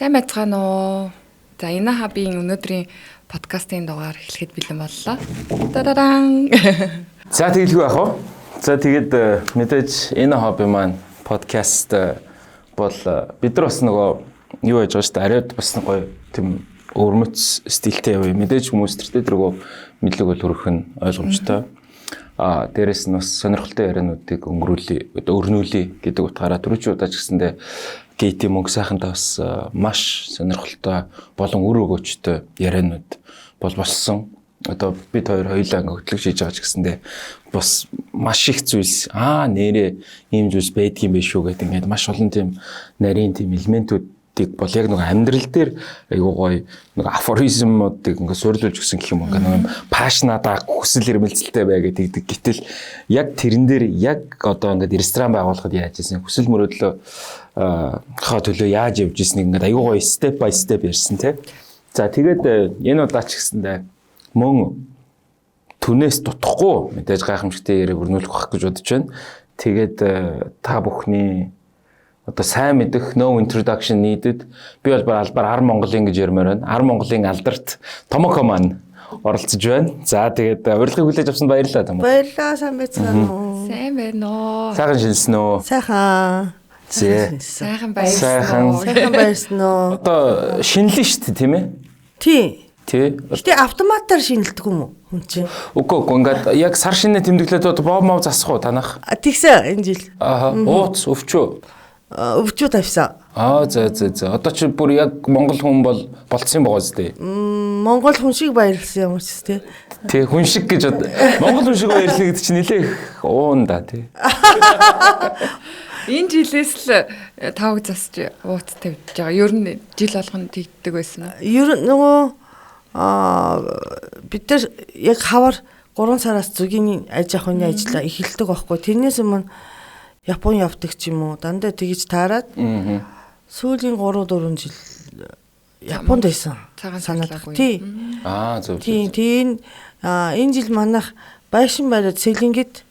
Сайн байцгаана уу? За энэ хабийн өнөөдрийн подкастын дугаар эхлэхэд бэлэн боллоо. Тарадан. За тэгэлгүй яах вэ? За тэгээд мэдээж энэ хобби маань подкаст бол бид нар бас нөгөө юу яаж байгаа шүү дээ. Арайд бас гоё тийм өвөрмөц стилтэй яваа. Мэдээж хүмүүс тэртээ мэдлэг бол хүргэх нь ойлгомжтой. Дээрээс нь бас сонирхолтой яриануудыг өрнүүлээ гэдэг утгаараа түрүүчийн удаач гэсэндээ GT мөнгө сайхантай бас маш сонирхолтой болон үр өгөөчтэй ярианууд болсон. Одоо бид хоёр хоёулаа хөтлөг шийдэж байгаа ч гэсэндээ бас маш их зүйлс нэрээ ийм зүйлс байдгийн байх шүү гэдэг ингээд маш олон тийм нарийн тийм элементүүдийг бол яг нэг амьдрал дээр айгуу гоё нэг афоризмуудыг ингээд суйрлуулж өгсөн гэх юм уу ингээд нэг пашнадаа хүсэл эрмэлзэлтэй бай гэдэг. Гэтэл яг тэрэн дээр яг одоо ингээд ресторан байгуулахад яаж ийсэн хүсэл мөрөөдлөө төлөө яаж явж ийснийг ингээд айгуу гоё степ бай степ ярьсан тий. За тэгээд энэ удаач гэсэндээ мөн түнээс дутхгүй мэдээж гайхамшигтай яриаг өрнүүлэх байх гэж бодож байна. Тэгээд та бүхний одоо сайн мэдэх no introduction needed. Би бол албаар Ар Монголын гэж ярмаар байна. Ар Монголын алдарт Томоко маань оролцож байна. За тэгээд урилгыг хүлээж авсанд баярлалаа Томоко. Баярлалаа, сайн байцгаана уу? Сайн байна уу? Сайхан шилсэн үү? Сайхан. Сайхан байсан уу? Сайхан байсан уу? Одоо шинэлэн шүү дээ, тийм ээ? Тий. Гэтэ автоматар шинэлдэг юм уу хүн чинь? Үгүй ингээд яг сар шинэ тэмдэглээд боо мов засах уу танах? Тэгсэн энэ жил. Ууц өвчөө. Өвчөө тавьсан. За. Одоо чи бүр яг монгол хүн болцсон байгаа зү. Монгол хүн шиг баярлсан юм чи тий. Тий хүн шиг гэж монгол хүн шиг баярлна гэдэг чинь нэлээх уун да тий. Энэ жилээс л тавг засч ууц тавьж байгаа. Ер нь жил болгоно тэгдэг байсан уу? Ер нь нөгөө бид нар яг хавар 3 сараас зүгийн аж ахуйн ажилла эхэлдэг байхгүй. Тэрнээс өмнө Япон явдаг ч юм уу дандаа тэгж таарад сүүлийн 3-4 жил Японд байсан. Санаад. Тий. Зөв. Тийм энэ жил манайх байшин бариад Сэлэнгэд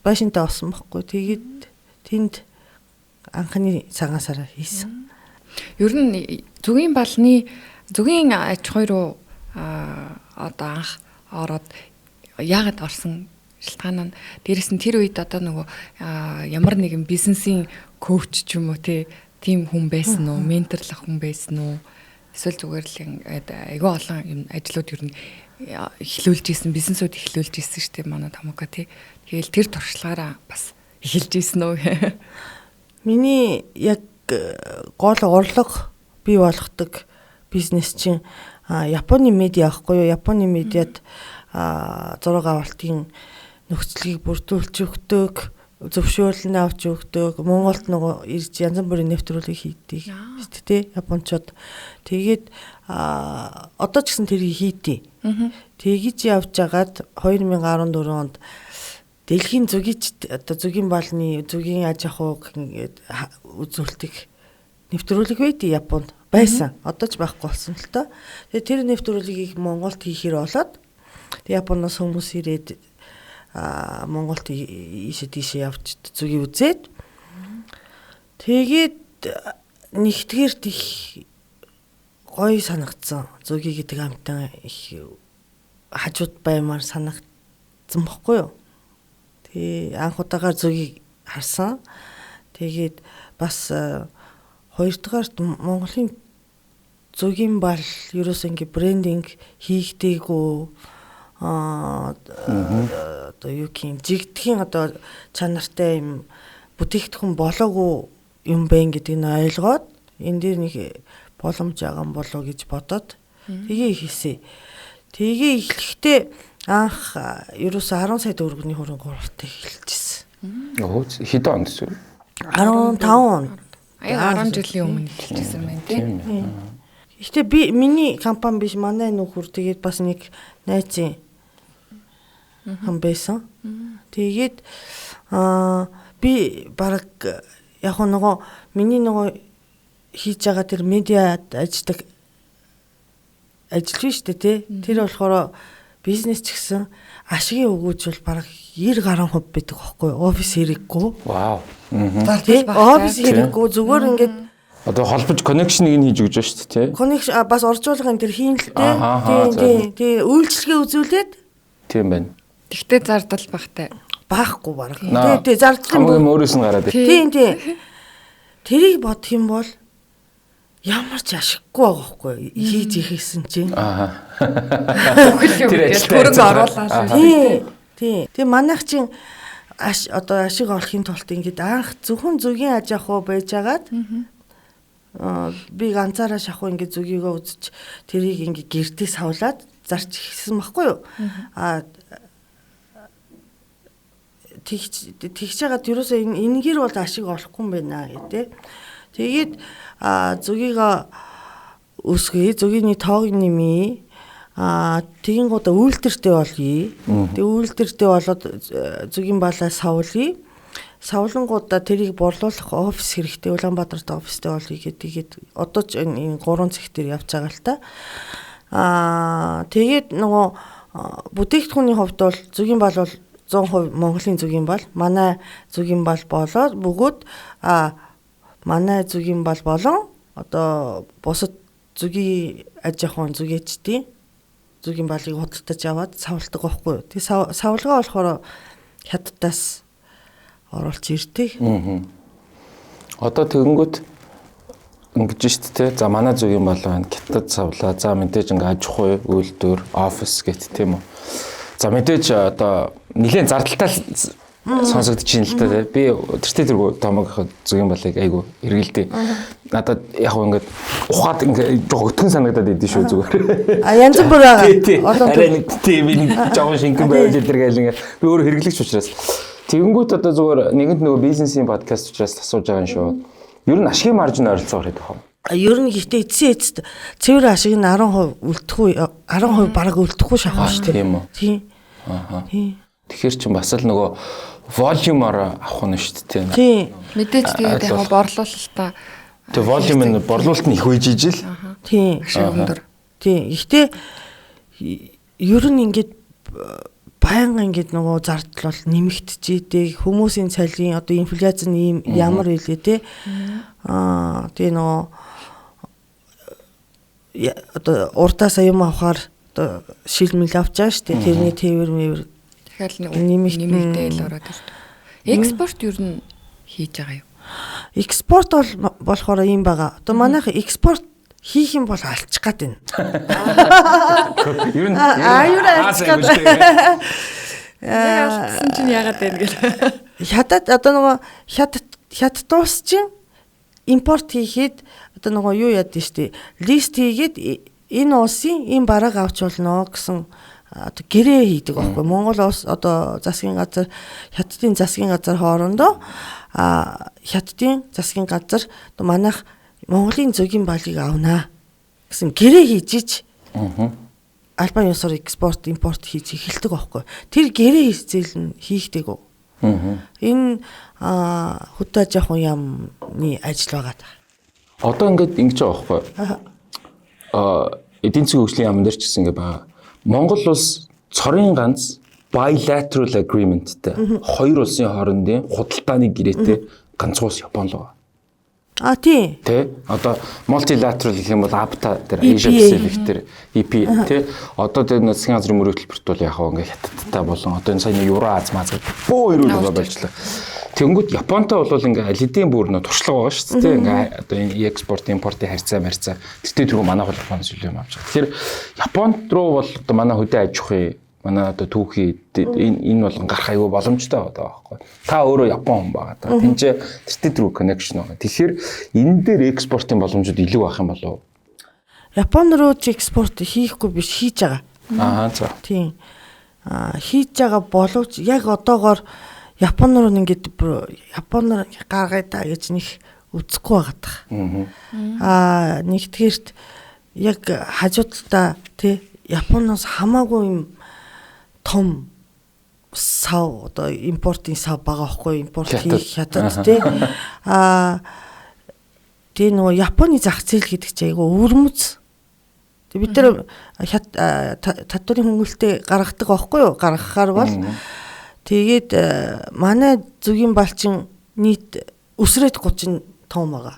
байшинтай болсон байхгүй. Тэгээд тэнд анхны цагаан сараар хийсэн. Ер нь зүгийн аж ахуй руу одоо анх ороод яагаад орсон шалтгаан нь дээрэс нь тэр үед одоо нөгөө ямар нэгэн бизнесийн коуч ч юм уу тийм хүн байсан уу, менторлох хүн байсан уу? Эсвэл зүгээр л айгүй олон юм ажлууд ер нь эхлүүлж исэн, бизнесүүд эхлүүлж исэн шүү дээ манай Томоко тий. Тэгэл тэр туршлагаараа бас эхэлж исэн үү? Миний яг гол орлого бий болгодог бизнес чинь Японы медиа ахгүй юу? Японы медиад зураг авалтын нөхцөлийг бүрдүүлж өгдөг, зөвшөөрлөн авч өгдөг. Монголд нөгөө ирж янз бүрийн нэвтрүүлэг хийдэг шүү дээ, Япончууд. Тэгээд одоо ч гэсэн тэрийг хийдэй. Тэгж явж агаад 2014 онд Дэлхийн зүгийн балны зүгийн аж ахуйг ингээд үзүүлдэг нэвтрүүлэг байдий Японд байсан. Одоо ч байхгүй болсон л тоо. Тэгээд тэр нэвтрүүлгийг Монголд хийхээр болоод Японоос хүмүүс ирээд Монголд ийшээ явж зүгийг үзээд тэгээд нэгтгэрт их гоё санагдсан. Зүгийг гэдэг амтан их хажууд баймаар санагдсан бохгүй юу? Тэгээ анх удагаар зүгийг харсан. Тэгээд бас хоёрдугаарт Монголын зүгийн бал ерөөсөө ингээ брендинг хийгдээгүй одоо юу гин жигдхийн одоо чанартай юм бүтээгдэхүүн болоогүй юм байна гэдгийг нь ойлгоод энэ дээр нэг боломж байгаа юм болоо гэж бодоод тгээ хийсэн. Тэгээ эхлэхдээ анх ерөөсөө 10 сая төгрөгийн хөрөнгө оруулалтыг эхэлжсэн. Хэдэн онд вэ? 15 он. 10 жилийн өмнө эхэлжсэн байна тийм. Гэхдээ миний компани биш, манай нөхөр тэгээд бас нэг найзын хам байсан. Тэгээд би баг яг нөгөө миний нөгөө хийж байгаа тэр медиад ажиллаж шүү дээ тий. Тэр болохоор бизнес ч гэсэн ашигын өгөөж бол баг 90% байдаг байхгүй офис хэрэггүй. Вау. Офис хэрэггүй зүгээр ингээд Одоо холбож коннекшнийг нь хийж өгч байгаа шүү дээ, тий. Коннекшн бас оржуулгын дээр хийн л дээ. Тийм. Үйлчлэгээ үзүүлээд тийм байна. Тэгтээ зардал багтай. Баахгүй баг. Тийм зардал хамгийн өөрөөс нь гараад. Тийм. Тэрийг бодох юм бол ямар ч ашиггүй байгаа хгүй хийж ихсэн чинь. Тэр хөрөнгө оруулаад. Тийм. Тэгээ манайх чинь одоо ашиг олохын тулд ингээд анх зөвхөн зүгийн аж ахуй байж агаад би ганцаараа шахуу ингээд зүгийгөө үзэж тэрийг ингээд гэртээ савлаад зарч ихсэн баггүй юу. Тэгж яагаад ерөөсөө энэгээр бол ашиг олохгүй юм байна гэдэг. Тэгээд зүгийгөө өсгөе, зүгийн тоог нэмье. Тэгин гоо үйлдвэртэй болъё. Тэг үйлдвэртэй болоод зүгийн балаа савлъя. Савлангуудаа тэрийг борлуулах офис хэрэгтэй. Улаанбаатарт офистэй болъё гэдэг. Одоо ч энэ 3 цэг дээр явж байгаа л та. Тэгээд нөгөө бүтээгдэхүүний хувьд бол зүгийн бал бол 100% Монголын зүгийн бал. Манай зүгийн бал болоод бөгөөд манай зүгийн бал болон одоо бусад зүгийн аж ахуйн зүгээчдийн зүгийн балыг худалдаж аваад савладаг байхгүй юу. Тэг савлгаа болохоор хятадаас оруулж ирдэг. Одоо тэгэнгүүт ингэж шүү дээ. За манай зүгийн бал байна. Хятад савлаа. За мэдээж ингээ аж ахуй, үйлдвэр, офис гэт тийм үү. За мэдээж одоо нэгэн зардалтай сонсогдож байна л та. Би тэртээ тэргүй томогийнхоо зүгийн балыг айгу эргэлдээ. Надад яг ингээд ухаад ингээд жоо өтгөн санагдаад идэв шүү зүгээр. Янз бүр байгаа. Арай нэг тийм жоо шингэн байж илэргээл ингээд би өөрөө хэрэглэгч учраас. Тэгэнгүүт одоо зүгээр нэгэнд нөгөө бизнесийн подкаст учраас асууж байгаа юм шүү. Ер нь ашигын маржин ойролцоогоор хэд байна? Ер нь гэхдээ эцсийн цэвэр ашиг нь 10% үлдэхгүй 10% бараг үлдэхгүй шахах шүү дээ. Тийм үү? Тийм. Тэгэхээр чи бас л нөгөө волюмоор авах нь шүү дээ. Тийм. Мэдээж тэгээд яг борлуулалтаа тэг волюм нь борлуулалт нь их үеж ижил. Тийм. өндөр. Тийм. Гэхдээ ер нь ингээд баян ингээд нөгөө зардал бол нэмэгдчихийдэг. Хүмүүсийн цалин одоо инфляци нь ямар илээ те. Тэгээ нөгөө одоо уртаасаа юм авахаар одоо шилмэл авч байгаа шүү дээ. Тэрний тээвэр мэвэр тэгэхээр нэмэгдээл ороод ирдэг. Экспорт ер нь хийж байгаа юу? Экспорт бол болохоор юм байгаа. Одоо манайх экспорт хийх юм бол алчих гад байна. Ер нь алчих гад. Алдсан чинь яагаад байна гэл. Хятад одоо нөгөө хятадус чинь импорт хийхэд одоо нөгөө юу яадаг штэ. Лист хийгээд энэ улсын энэ бараг авч болно гэсэн одоо гэрээ хийдэг байхгүй. Монгол улс одоо засгийн газар хятадын засгийн газар хоорондоо хятадын засгийн газар одоо манайх Монголын зөгийн балыг авнаа гэсэн гэрээ хийж Албан ёсоор экспорт импорт хийж эхэлдэг байхгүй. Тэр гэрээ хийцэл нь хийхдэг үү? Энэ хөдөө аж ахуйн яамны ажил байгаа. Одоо ингэж байгаа байхгүй. Эдийн засгийн хөгжлийн яамн дээр ч гэсэн ингэ байгаа. Монгол улс цорын ганц bilateral agreementтэй хоёр улсын хоорондын худалдааны гэрээтэй ганц улс Япон л байгаа. Тийм. Тэ одоо multilateral гэх юм бол APTA дээр Asia Pacific дээр EP тэ одоо тэр засгийн газрын мөрөгдөлбөрт бол яг ингээ хятадтай болон одоо энэ саяны Евроаз маз гэдэг бөө ирүүлэг болжлаа. Тэнгүүд Японтой бол ингээ аль хэдийн бүр нөө туршлага байгаа шүү дээ. Ингээ одоо энэ экспорт импортын харьцаа марьцаа тэгтээ тэргүй манайх бол Японоос илүү юм авч байгаа. Тэгэхээр Японд руу бол одоо манай хөдөө аж ахуй манай одоо түүхий энэ бол гарах аюу боломжтой байгаа байхгүй. Та өөрөө Япон хүн байгаа даа. Тинчээ тэртээ трүү connection байгаа. Тэгэхээр энэ дээр экспортын боломжууд илүү байх юм болов уу? Япон руу ч экспорт хийхгүй биш хийж байгаа. За. Тийм. Хийж байгаа боловч яг одоогоор Япон руу ингээд Японоор гаргаад та гэж нэг үзэхгүй байгаа. Нэгдүгээрт яг хажуудалдаа тий Японоос хамаагүй юм том сав одоо импортын сав байгаа байхгүй импорт хийх хятад тий тэгээ нөгөө Японы зах зээл гэдэг чинь айгүй өвөрмөц. Тэг бид нар татварын хөнгөлөлтөд гаргадаг байхгүй юу? Гаргахаар бол тэгээд манай зүгийн балчин нийт өсрээд 30 том байгаа.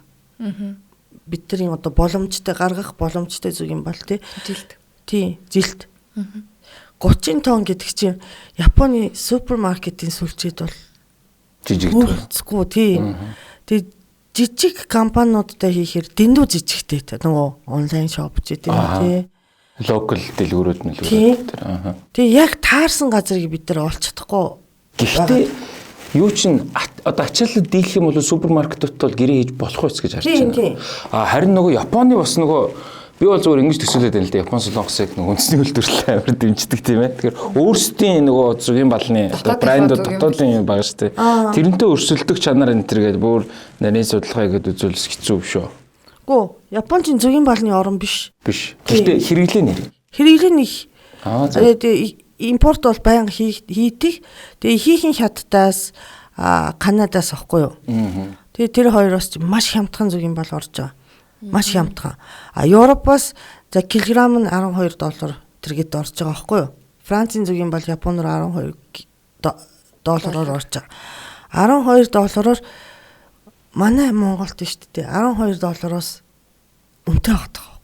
бидний одоо боломжтой гаргах боломжтой зүг юм бол жилд. Тий, жилд. 30 тонн гэдэг чинь Японы супермаркетын сүлжээд бол жижиг үлцэхгүй тий. Тэгээ жижиг компаниудтай хийхээр дэндүү жижигтэй нөгөө онлайн шоп ч гэдэг тий. Локал дэлгүүрүүд мэлгүүрүүд тэр. Тэгээ яг таарсан газрыг бид нар олж чадахгүй. Гэхдээ юу чин одоо ачаалал дийлэх юм бол супермаркетууд бол гэрээ хийж болох байц гэж харж байна. Харин нөгөө Японы бас нөгөө би бол зүгээр ингэж төсөөлөд байна л да. Япон солонгосыг нөгөө үндэсний үйлдвэрлэлээ амар дэмждэг тийм ээ. Тэгэхээр өөрсдийн нөгөө зүгийн балны брэндүүд дотоодын юм байгаа шүү дээ. Тэрнтэй өрсөлдөх чанар энэ төр гэдэг бүр нарийн судалгаа гэдэг үзүүлс хэцүү шүү. Гүү, Японч зүгийн балны орн биш. Биш. Гэхдээ хэрэглээ нэр. Хэрэглээ нэг. Тэгээд импорт бол байнга хийдэг. Тэгээ хийхин хятадаас Канадаас авахгүй юу. Тэгээ тэр хоёроос маш хямдхан зүгийн бал орж байгаа. Маш хямдхан. Европоос за килограмм нь $12 тэргээд орж байгаа байхгүй юу? Францын зүгийн бал Японоор $12 орж байгаа. $12 манай Монголд шүү дээ. $12-оос үнэтэй багтах.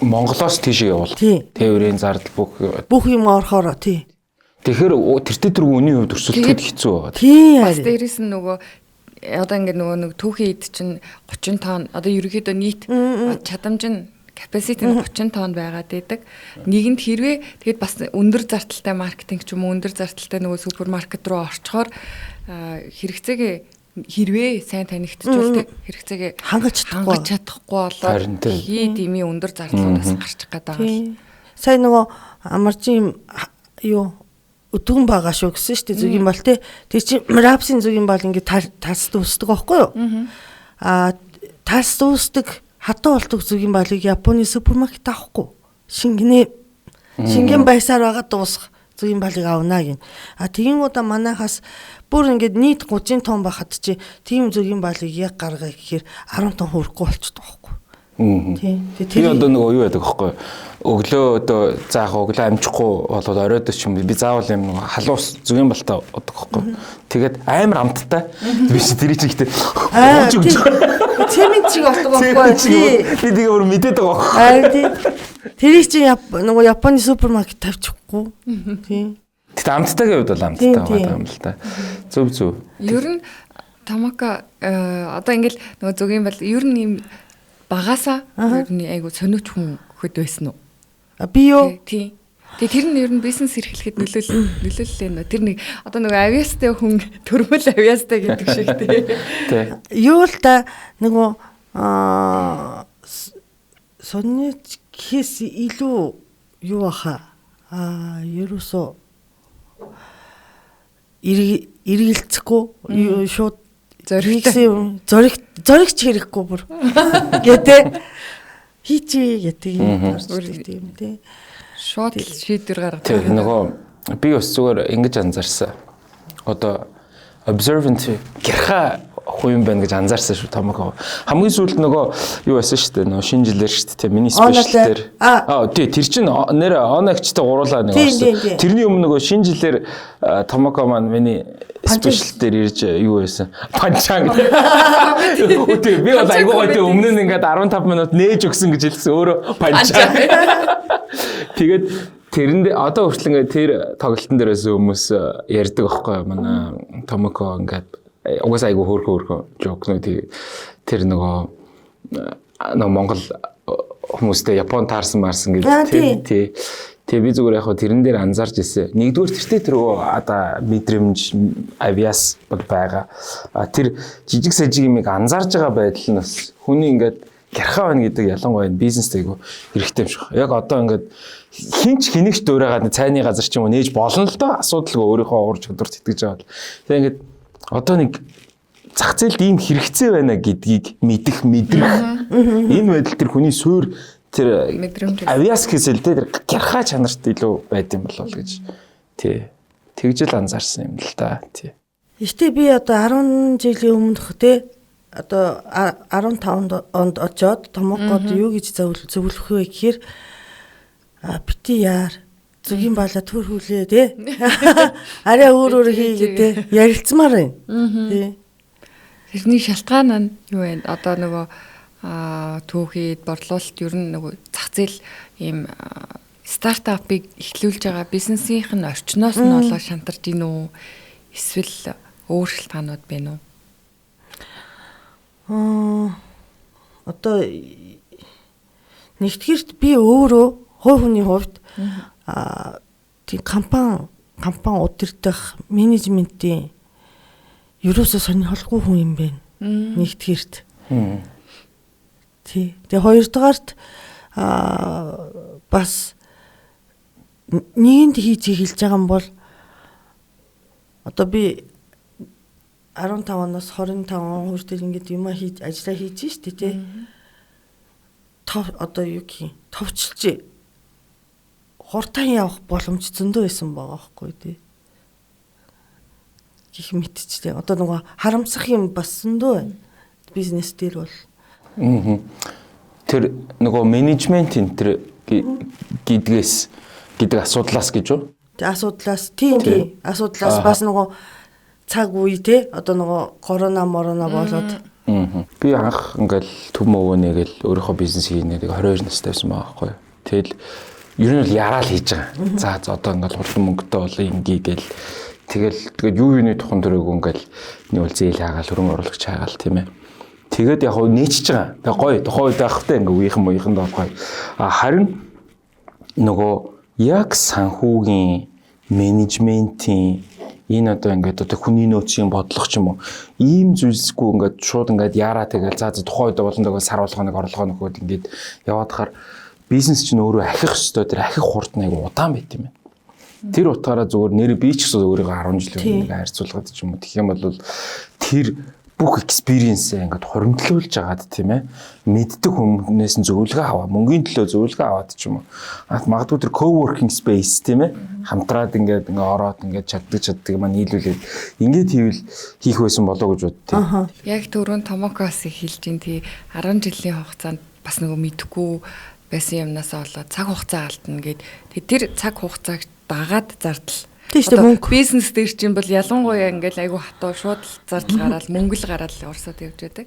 Монголоос тийш явуул. Тээврийн зардал бүх юм орохоор тий. Тэгэхээр тэр үнийн хувьд өрсөлдөхөд хэцүү байгаа. Тий. Бас дээрээс нь нөгөө одоо ингээд нөгөө нэг түүхийн эд чинь 30 тонн одоо ерөнхийдөө нийт чадамж нь capacity нь 30 тонн байгаад байдаг. Нэгэнд хэрвээ тэгэд бас өндөр зардалтай маркетинг ч юм уу өндөр зардалтай нөгөө супермаркет руу орчхоор хэрэгцээгээ хэрвээ сайн танигдчихвол хэрэгцээгээ хангаж чадахгүй болоод хий дими өндөр зардлуудаас гарчих гээд байгаа. Сайн нөгөө амарчин юу өдгөн байгаа шүү гэсэн шүү дээ зүгийн бал тий. Тэр чинь рапсын зүгийн бал ингээд тас дүүсдэг байхгүй юу? Тас дүүсдэг хатуу болдог зүгийн балыг Японы супермаркет авахгүй. Шингэн байсаар байгаа дуусах зүгийн балыг авна гин. Тийм удаа манайхаас бүр ингээд нийт 30 тонн байхад чи тийм зүгийн балыг яг гаргая гэхээр 10 тонн хүрэхгүй болчихдог байхгүй. Би одоо нөгөө юу байдаг аахгүй өглөө одоо заах өглөө амжихгүй болоод оройд ч юм би заавал юм нөгөө халуус зүгийн балтаа удаг аахгүй. Тэгээд амар амттай. Би чи тэр чинь гэдэг. Цемент чиг болдог аахгүй. Би тэгээ өөр мэдээд байгаа аахгүй. Тэр чинь нөгөө Японы супермаркет тавьчихгүй. Тийм. Тэгтээ амттайгийн хувьд бол амттай байгаа юм л та. Зөв. Ер нь Томоко одоо ингээл нөгөө зүгийн бал ер нь юм багасаа ер нь айгу сониуч хүн хөд байсан уу? Би юу? Тий. Тэгээ тэр нь ер нь бизнес эрхлэхэд нөлөөллөө нөө. Тэр нэг одоо нөгөө авиастай хүн төрмөл авиастай гэдэг шиг тий. Юу л та нөгөө сониуч гэхээс илүү юу баха? Ерөөсөө эргэлцэхгүй шууд зоригч хэрэггүй бүр гэдэг хийчи гэдэг юм тийм тий. Шууд шийдвэр гаргах. Тэг нөгөө би бас зүгээр ингэж анзаарсан. Одоо observant гэрха хүн байна гэж анзаарсан шүү Томоко. Хамгийн сүүлд нөгөө юу байсан шүү дээ. Нөгөө шинэ жилээр шүү дээ. Миний спешиалтер. Тий тэр чинь нэр онагчтай гуруулаа нэг болсон. Тэрний өмнө нөгөө шинэ жилээр Томоко маань миний спешиалтер ирж юу байсан? Панчанг. Үгүй би бол айгуу гоё өмнө нь ингээд 15 минут нээж өгсөн гэж хэлсэн өөрөө панчанг. Тэгээд тэрэнд одоо хүртэл ингээд тэр тоглолтын дээрээс хүмүүс ярьдаг байхгүй манай Томоко ингээд угаасаа айгу хөөрхөн жокнууд тэр нөгөө Монгол хүмүүстэй Япон таарсан марсан гэж тий. Тэгээ би зүгээр яг тэрэн дээр анзаарч ирсэн. Нэгдүгээр тэртээ тэр одоо мэдрэмж авиас байгаа. Тэр жижиг сажиг юмыг анзаарж байгаа байдал нь бас хүний ингээд гэрхаа байна гэдэг ялангуяа бизнестэй айгу хэрэгтэй юм шиг. Яг одоо ингээд хинч хэнийгч дуурайгаад цайны газар ч юм уу нээж болно л доо. Асуудалгүй өөрийнхөө уур чадварт итгэж байгаа. Тэгээ ингээд одоо нэг зах зээлд ийм хэрэгцээ байна гэдгийг мэдрэх энэ байдал тэр хүний суурь тэр авиас гэсэл тэр гэрхаа чанарт илүү байд юм болов гэж тий тэгж л анзаарсан юм л та тий. Гэтэ би одоо 10 жилийн өмнөх те одоо 15 онд очоод Томокод юу гэж зөвлөх вэ гэхээр бити яар зүгийн баалаа төрхүүлээ те арай өөр хийгээ те ярилцмаар байна тий. Тэрний шалтгаан нь юу вэ? Одоо нөгөө түүхэд борлуулалт ер нь нөгөө зах зээл ийм стартапыг эхлүүлж байгаа бизнесийнх нь орчноос нь болоо шантарч ийн үү? Эсвэл өөр шалтгаанууд байна уу? Одоо нэгтгэрт би өөрөө хувь хүний хувьд тийм компани удирдах менежментийн ерөөсөө сонирхолгүй хүн юм байна. Нэгтгэрт. Тий. Тэгээ хоёрдугаарт бас нэгэнд хийж эхэлж байгаа юм бол одоо би 15-аас 25 он хүртэл ингээд юм хийж ажиллаа хийж штэ тий. Одоо юу гэх юм товчлж хурдан явах боломж зөндөө байсан байгаа байхгүй тий. Гэх мэтчтэй. Одоо нөгөө харамсах юм бас зөндөө байна. Бизнес дээр бол. Тэр нөгөө менежментийн тэр гэдэг асуудлаас гэж үү? Тэг асуудлаас тийм асуудлаас бас нөгөө цаг үе те одоо нөгөө корона болоод би анх ингээл төв мөвөнийгэл өөрийнхөө бизнес хийнэ тэг 22 настай байсан байгаа байхгүй. Тэгэл ер нь бол яраал хийж байгаа. За одоо ингээл хурдан мөнгөтэй бол ингээ гээл тэгээд юуны тухайн төрөйг ингээл нэг бол зээл хаагаал хөрөнгө оруулагч хаагаал тийм ээ. Тэгээд яг хөө нээчихэж байгаа. Тэгээ гоё тухайн үед байхтай ингээ үеийнхэн доохгүй. Харин нөгөө яг санхүүгийн менежментийн энэ одоо ингээд одоо хүний нөөцийн бодлого ч юм уу ийм зүйлсгүй ингээд шууд ингээд яараа тэгэл за тухайн үед болондоо сар болгоныг орлогоо нөхөд ингээд яваад хахаар бизнес чинь өөрөө ахих ёстой тэр ахих хурд нэг удаан байт юм байна. Тэр утгаараа зүгээр нэр би ч гэсэн өөрийгөө 10 жилийн өмнө харьцуулгаад ч юм уу тэгэх юм бол тэр бүх экспириенсээ ингээд хуримтлуулж агаад тийм ээ мэддэг хүмүүнээс нь зөвлөгөө аваа мөнгөний төлөө зөвлөгөө аваад ч юм уу магадгүй тэр coworking space тийм ээ хамтраад ингээд ороод ингээд чаддаг маань нийлүүлээд ингээд хийх байсан болоо гэж боддتي. Яг түрүүн Томокоос хэлж ин тий 10 жилийн хугацаанд бас нөгөө мэдхгүй байсан юмнаас болоод цаг хугацаа алдна гэд тэр цаг хугацааг дагаад зардал бизнес дээр чинь бол ялангуяа ингээл айгүй хатуу шууд зардал гараад мөнгө л гараад урсаад явж байдаг.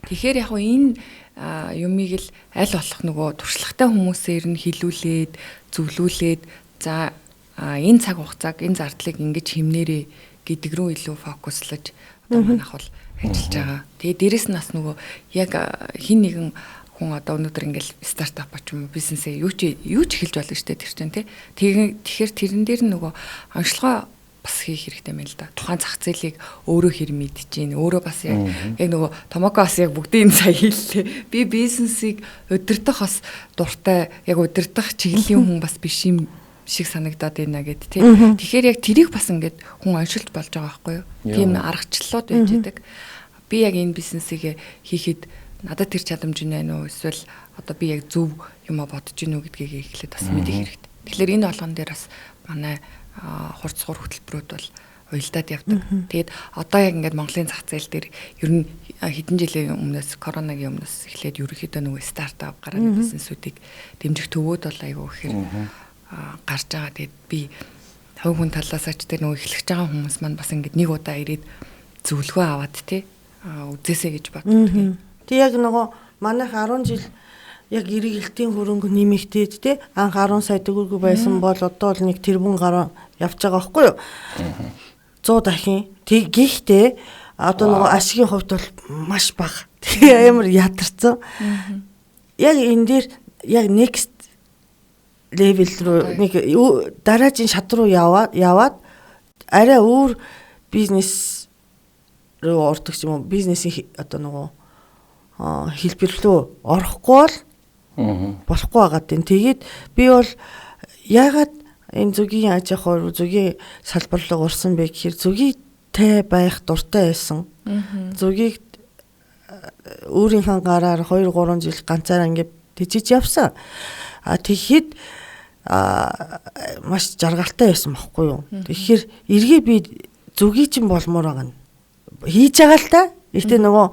Тэгэхээр яг энэ юмыг л аль болох нөгөө туршлагатай хүмүүсээр нь хилүүлээд зөвлүүлээд за энэ цаг хугацааг энэ зардлыг ингэж хэмнээрээ гэдэг рүү илүү фокуслаж одоо манайх бол ажиллаж байгаа. Тэгээ дээрэс нь бас нөгөө яг хин нэгэн хүн одоо өнөөдөр ингээл стартап ч юм уу бизнесээ юу ч эхэлж болно шүү дээ тэр чинь тий. Тэгэхээр тэрэн дээр нь нөгөө онцлогоо бас хийх хэрэгтэй юм л да. Тухайн зах зээлийг өөрөө хэр мэдчихээн. Өөрөө бас яг нөгөө Томокоос яг бүгдийн сая хэллээ. Би бизнесийг удирдах бас дуртай яг удирдах чиглэлийн хүн бас биш юм шиг санагдаад байна гэд тий. Тэгэхээр яг тэрийг бас ингээд хүн оншилж болж байгаа байхгүй юу? Тийм аргачлалууд байж идэг. Би яг энэ бизнесийг хийхэд надад тэр чадамж байна уу эсвэл одоо би яг зөв юм бодож гинүү гэдгийг эхлээд бас мэдэх хэрэгтэй. Тэгэхээр энэ болгон дээр бас манай хурц хур хөтөлбөрүүд бол уялдаад явдаг. Тэгээд одоо яг ингээд Монголын зах зээл дээр ер нь хэдэн жилийн өмнөөс коронагийн өмнөөс эхлээд ерөнхийдөө нөгөө стартап гарааны бизнесүүдийг дэмжих төвөөд бол айгүй ихээр гарч байгаа. Тэгээд би хувь хүн талаас ч тэр нөгөө эхлэж байгаа хүмүүс маань бас ингээд нэг удаа ирээд зөвлөгөө аваад тий үзээсэй гэж боддог. Тэг яг нөгөө манайх 10 жил яг эргэлтийн хөрөнгө нэмэгдээд те анх 10 сая төгрөг байсан бол одоо л 1 тэрбум гаруй явж байгаа байхгүй юу? 100 дахин. Тэг гэхдээ одоо нөгөө ашигын хувьд бол маш бага. Тэгээ амар ядарсан. Яг энэ дээр яг next level руу нэг дараагийн шат руу яваад арай өөр бизнес руу ордог юм уу? Бизнесийн одоо нөгөө хэлбэрлөө орохгүй бол болохгүй байгаа тийм. Тэгээд би бол яагаад энэ зүгийн аж ахуй зүгийн салбар руу орсон бэ гэхээр зүгийтэй байх дуртай байсан. Зүгийг өөрийнхөө гараар 2 3 жил ганцаараа ингээд тэжиж явсан. Тэгэхэд маш жаргалтай байсан байхгүй юу. Тэгэхээр эргээ би зүгийг чинь болмоор байгаа нь хийж байгаа л та. Гэхдээ нөгөө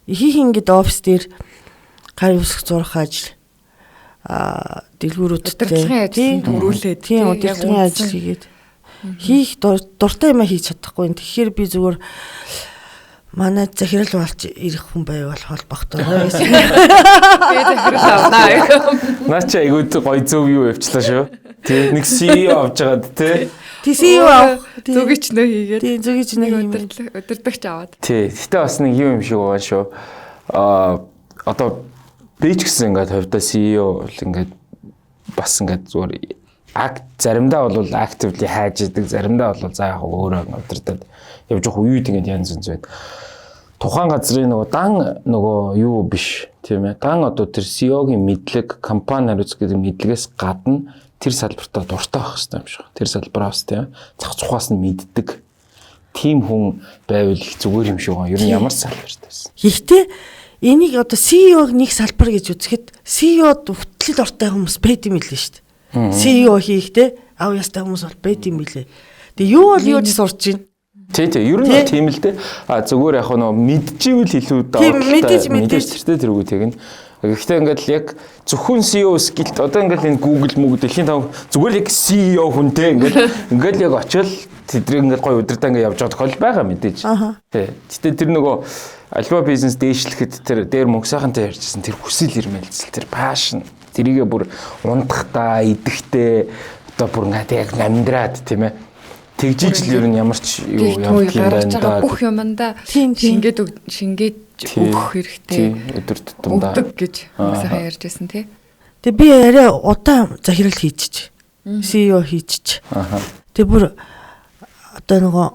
хийх ингээд офис дээр гар үсэх зурх ажил дэлгүүрүүдтэй тийм дөрүүлээд тийм удирдлагын ажил хийгээд хийх дуртай юм хийж чадахгүй. Тэгэхээр би зүгээр манай захирал болж ирэх хүн байвал холбогдорой гэсэн. Тэгээд захирал авнаа. Наач айгуу гоё зөв юу явчлаа шүү. Тий нэг CEO авч байгаад тий. Тий CEO авах. Зүгийч нөө хийгээд. Тий зүгийч нэг өдөрдөгч аваад. Тий. Гэтэ бас нэг юм шиг байгаа шүү. Одоо би ч гэсэн ингээд хувьдаа CEO бол ингээд бас ингээд зүгээр заримдаа бол actively хайж идэг, заримдаа бол за яг өөрөө удирдаад явж явах үед ингээд янз янз байд. Тухайн газрын нөгөө дан нөгөө юу биш тийм ээ. Дан одоо тэр CEO-гийн мэдлэг, компани хариуц гэдэг мэдлэгээс гадна тэр салбартаа дуртай байх хэрэгтэй юм шиг. Тэр салбараас тийм зах цухаас нь мэддэг тийм хүн байвал их зүгээр юм шиг байна. Ер нь ямар салбарт байсан. Гэхдээ энийг одоо CEO-г нэг салбар гэж үзэхэд CEO-д хөтлөлт ортой хүмүүс байд юм билээ шүү дээ. CEO хийхдээ ав ястай хүмүүс бол байд юм билээ. Тэгээ юу бол юу ч сурч байна. Тий, ер нь тийм л дээ. Зүгээр яг нөө мэдчихвэл илүү мэдээж тэр үгүйтэйг нь. Гэхдээ ингээд л яг зөвхөн CEO скилт одоо ингээд энэ Google мөг дэлхийн тав зүгээр яг CEO хүнтэй ингээд яг очил тэдрийг ингээд гоё удирдаа ингээд явж байгаа тохиол байгаа мэдээж. Тий. Гэтэ тэр нөгөө альва бизнес дээшлэхэд тэр дээр мөнгө сайхантай ярьжсэн тэр хүсэл эрмэлзэл тэр пашн тэрийгээ бүр ундахтаа идэхтэй одоо бүр ингээд яг амьдраад тийм ээ. Тэгжиж л ер нь ямар ч юу явах юм байна да. Бүх юмдаа шингээд өгөх хэрэгтэй. Өдөр тутамдаа өгдөг гэж сайхан ярьжсэн тий. Тэгээ би арай удаан захирал хийчих. CEO хийчих. Тэгээ бүр одоо нөгөө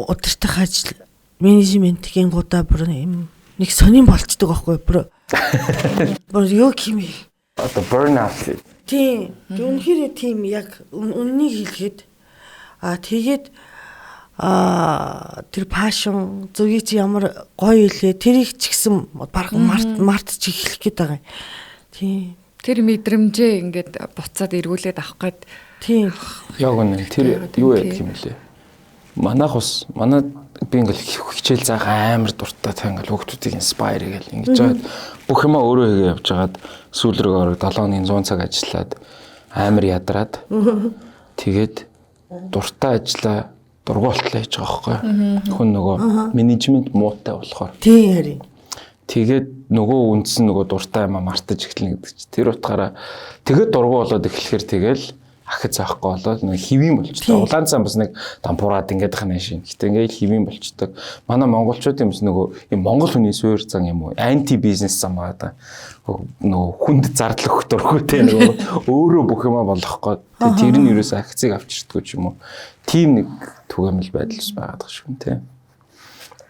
удирдах ажил менежментийн гудаа бүр нэг сонирн болцдог байхгүй бүр. Бүр юу юм. Одоо burnout. Тийм. Үнэхээр тийм яг үннийг хэлэхэд тэгээд тэр пашн зүгий чи ямар гоё илээ тэрийг ч гэсэн баг мартч эхлэх гээд байгаа юм. Тийм. Тэр мэдрэмжээ ингээд буцаад эргүүлээд авах гээд тийм. Яг үнэ тэр юу яах юм бэлээ. Манайх ус манай би ингээл хичээл заах амар дуртай та ингээл хүүхдүүдийг inspire хийгээл ингэж жаад бүх юма өөрөө хийгээ явж хагаад сүүл рүү ороод 7 өдрийн 100 цаг ажиллаад амар ядраад тэгээд дуртай ажиллаа дургуйлтлаа хийж байгаа байхгүй хүн нөгөө менежмент муутай болохоор тийм харин тэгээд нөгөө үндсэн нөгөө дуртай юм мартаж эхэлнэ гэдэг чинь тэр утгаараа тэгээд дургу болоод эхлэхээр тэгэл ахиц заахгүй болоод нэг хэвийн болчтой. Улаан цан бас нэг дампуураад ингээд хана шин. Гэтэ ингээд хэвийн болчтой. Манай монголчуудын юмс нөгөө юм монгол хүний суур зан юм уу? Анти бизнес зам байгаа да. Нөгөө хүнд зардал өгөх дургүй те нөгөө өөрөө бүх юма болгох гээд тэр нь ерөөсөө акцийг авчирдггүй ч юм уу. Тим нэг түгээмэл байдал бас байгаад шүү те.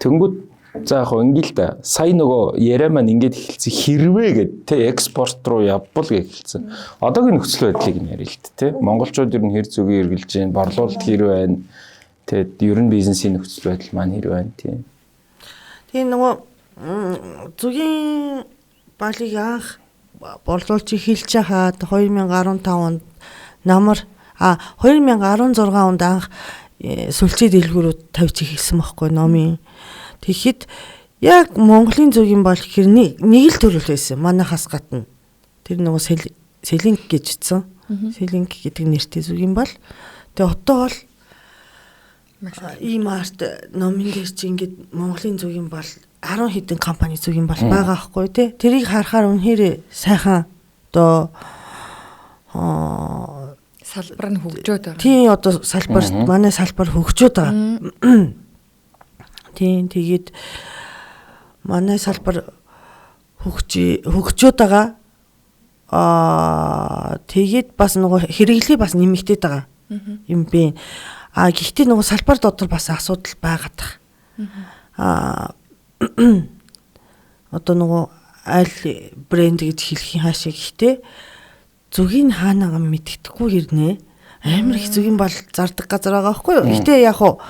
Тэнгүүд за яг ингээл да сая нөгөө яриа маань ингээд эхэлсэн хэрвээ гэд те экспорт руу явбал гэж хэлсэн. Одоогийн нөхцөл байдлыг нь ярил л те. Монголчууд ер нь хэр зүгийн эргэлж байна, борлуулалт хэр байна. Тэгээд ер нь бизнесийн нөхцөл байдал маань хэр байна тийм. Тэгээ нөгөө зүгийн балыг анх борлуулж эхэлж хаад 2015 онд намар 2016 онд анх сүлжээ дэлгүүрүүд тавьж эхэлсэн байхгүй номын. Тэгэхэд яг Монголын зүгийн бол хэр нэг л төрөл байсан. Манайхаас гадна. Тэр нөгөө Сэлинг гэж утсан. Сэлинг гэдэг нэртэй зүгийн бол. Тэгээ одоо бол ийм арт номын дээр чи ингээд Монголын зүгийн бол 10 хэдэн компани зүгийн бол байгаа байхгүй тий. Тэрийг харахаар үнэхээр сайхан одоо салбар нь хөгжөөд байгаа. Тий одоо салбар манай салбар хөгжөөд байгаа. Тийм тэгээд манай салбар хөгжөөд байгаа. Тэгээд бас нөгөө хэрэглээ бас нэмэгдээд байгаа юм бэ. Гэхдээ нөгөө салбар дотор бас асуудал байгаад байгаа. Одоо нөгөө аль брэнд гэж хэлхийн хаашаа гэхдээ зүгийн хаанаага мэддэхгүй хэрнээ амар их зүгийн бол зардаг газар байгаа байхгүй юу? Гэхдээ яг хуу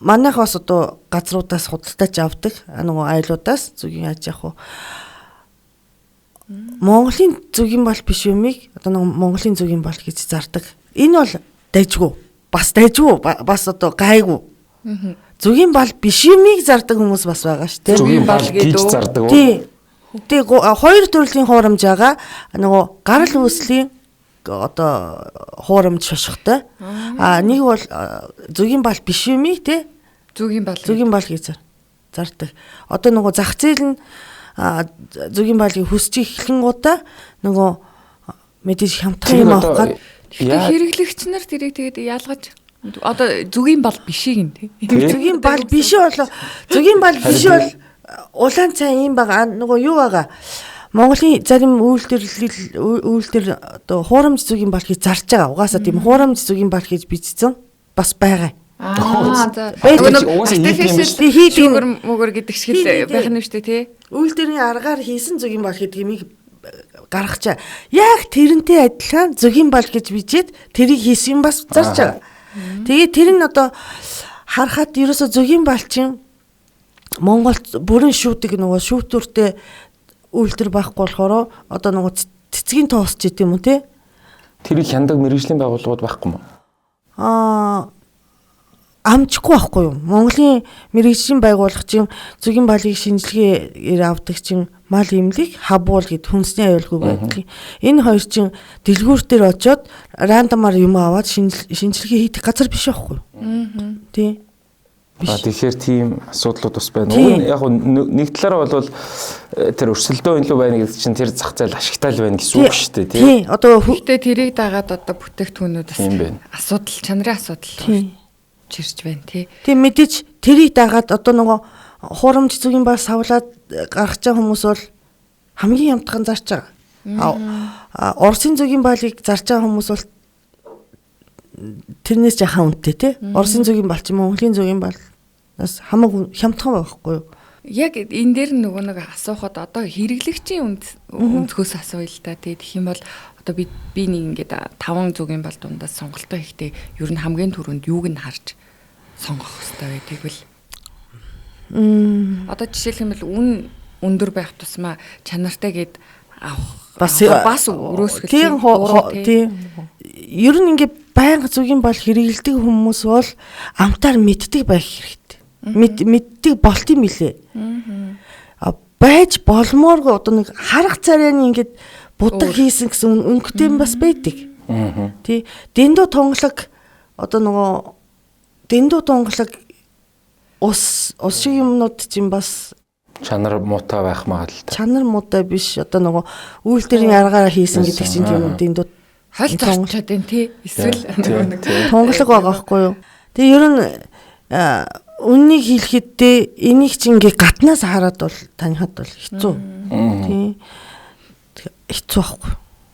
манайхаас одоо газруудаас худалдаж авдаг нөгөө айлуудаас зүгийн аж яг хуу Монголын зүгийн бол биш юмыг одоо нөгөө Монголын зүгийн бол гэж зардаг. Энэ бол дайжгүй. Бас одоо гайгүй. Зүгийн бол биш юмыг зардаг хүмүүс бас байгаа шүү дээ. Зүгийн бол гэж зардаг уу? Тий. Хоёр төрлийн хуурамж байгаа. Нөгөө гарал үүслийн одоо хуурамж шошготой. Нэг бол зүгийн бал биш юмыг тий. Зүгийн бал гэж зар. зардаг. Одоо нөгөө зах зээл нь зөгийн балыг хүсч эхлэнгуудаа нөгөө мэдээж хямдхан юм авах гад хэрэглэгч нар тэрийг тэгээд ялгаж одоо зүгийн бал бишийг нь тий. Зүгийн бал биш болоо. Зүгийн бал биш бол улаан цай юм байгаа. Нөгөө юу байгаа. Монголын зарим үйлдэл одоо хуурамч зүгийн бал хийж зарж байгаа. Угаасаа тийм хуурамч зүгийн бал хийж бичсэн бас байгаа. За. Хийдэг мөгөр гэдэг шиг л байх нь шүү дээ тий. Үйлдвэрийн аргаар хийсэн зүгийн бал гэдгийг гаргачаа. Яг тэрнтэй адилхан зүгийн бал гэж бичээд тэрийг хийсэн бас зарж байгаа. Тэгээд тэр нь одоо харахад ерөөсө зүгийн бал чинь Монголд бүрэн шүүдэг нөгөө шүүтүүртэй үйлдвэр байхгүй болохоор одоо нөгөө цэцгийн тоосч гэдэг юм уу те? Тэрийг хяндаг мэргэжлийн байгууллагууд байхгүй мó? Амжихгүй байхгүй юу? Монголын мэргэжлийн байгууллага чинь зүгийн балыг шинжилгээгээр авдаг чинь мал имлэг хабуул гэд хүнсний аюулгүй байдаг. Энэ хоёр чинь дэлгүүр дээр очиод рандомаар юм аваад шинжилгээ хийх газар биш байхгүй юу? Тий. Тэгэхээр тийм асуудлууд бас байна. Уг нь яг нэг талаараа бол тэр өрсөлдөө илүү байна гэдэг чинь тэр зах зээл ашигтай л байна гэсэн үг шүү дээ тий. Тий. Одоо гэхдээ тэрийг дагаад одоо бүтээгдэхүүнүүд асуудал чанарын асуудал чирч байна тий. Тийм мэдээж тэрийг дагаад одоо нөгөө хуурамч зүгийн бас савлаад гаргаж байгаа хүмүүс бол хамгийн хямдхан зарж байгаа. Орсын зүгийн балыг зарж байгаа хүмүүс бол тэрнээс жахан үнэтэй тий. Орсын зүгийн бал чи Монголын зүгийн бал бас хамаагүй хямдхан байхгүй юу? Яг энэ дээр нөгөө нэг асуухад одоо хэрэглэгчийн өнцгөөс асууя л да тий. Тэгэх юм бол одоо би нэг ингээд 5 зүгийн бал дундаас сонголтоо хийхдээ ер нь хамгийн түрүүнд юуг нь харж сонгох хэрэгтэй байдаг вэ? Одоо жишээлх юм бол үн өндөр байх тусмаа чанартай гээд авах бас өрөөсгөл тийм. Ер нь ингээд байнга зүгийн бал хэрэгэлдэг хүмүүс бол амтаар мэддэг байх хэрэгтэй. Мэддэг болт юм билээ. Байж болмооргүй одоо нэг харах царайны ингээд будаг хийсэн гэсэн өнгөтэй бас байдаг. Тий. Дэндүү тонглог одоо нөгөө дэндүү тонглог ус шиг юмнууд чинь бас чанар муутай байх магадлалтай. Чанар муутай биш одоо нөгөө үйлдвэрийн аргаараа хийсэн гэдэг чинь тийм дэндүү хол тонглоод байна тий. Эсвэл тонглог байгаа байхгүй юу? Тэгээ ер нь үннийг хэлэхдээ энийг чи ингээ гатнаас хараад бол танихад бол хэцүү. Тий. Хэцүү байхгүй.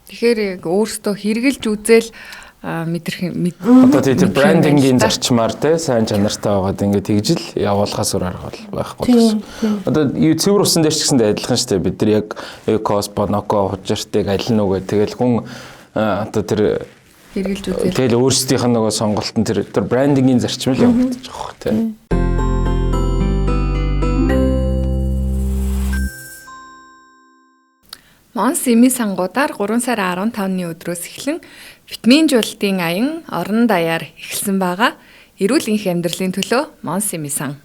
Тэгэхээр яг өөртөө хэрэгжилж үзэл мэдрэх одоо тэр брендингийн зарчмаар те сайн чанартай байгаад ингээ тэгжил явуулахаас өөр арга байхгүй гэсэн. Одоо цэвэр усан дээр ч гэсэндээ адилхан шүү дээ. Бид нар яг Экос, Боноко, Хужиртыг аль нь үгээ тэгэл хүн одоо тэр хэрэгжилж үзэл. Тэгэл өөрсдийнх нь нөгөө сонголтын тэр брендингийн зарчим л явагдаж байгаа хөө те. Монс эми сангуудаар 3 сарын 15-ны өдрөөс эхлэн витаминжуулалтын аян орон даяар эхэлсэн байгаа. Эрүүл энх амьдралын төлөө Монс эми сан.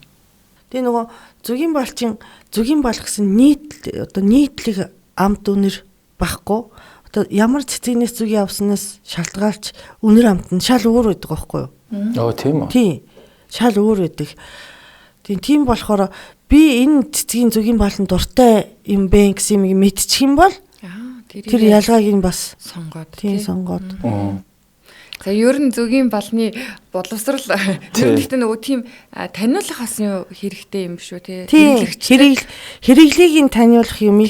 Тэгээ нөгөө зүгийн бал гэсэн нийтлэг амт үнэр байхгүй. Одоо ямар цэцгнээс зүгийн авснаас шалтгаалж үнэр амт нь шал өөр байдаг байхгүй юу? Тийм үү. Тийм. Шал өөр байдаг. Тийм болохоор би энэ цэцгийн зүгийн баланд дуртай юм бэ гэсэн юм мэдчих юм бол тэр ялгааг нь бас сонгоод сонгоод. За ер нь зүгийн балны боловсрал ер нь гэхдээ нөгөө тийм таниулах бас хэрэгтэй юм шүү тий. Хэрэглэгийг таниулах юм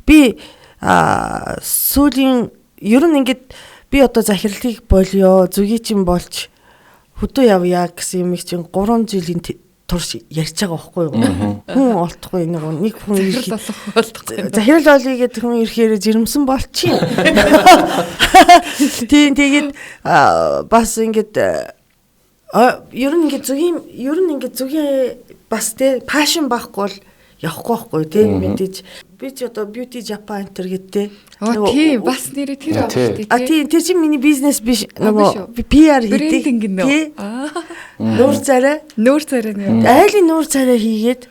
би сүүлийн ер нь ингээд би одоо захирлыг болёо зүгийн чинь болж хөдөө явъя гэсэн юм чинь 3 жилийн турш ярьж байгаа байхгүй юу? Хүн олдохгүй нэг хүн захирал олъё гэдэг хүн ирэхээр жирэмсэн болчих. Тийм тэгээд бас ингээд ер нь ингээд зүгийн бас те пашн байхгүй бол явахгүй байхгүй тийм мэдээж би ч одоо Beauty Japan энэ гэдэг тийм бас нэрээ тэр авах тийм тэр чинь миний бизнес биш нөгөө PR хийдэг тий нуур царай нэ айлын нуур царай хийгээд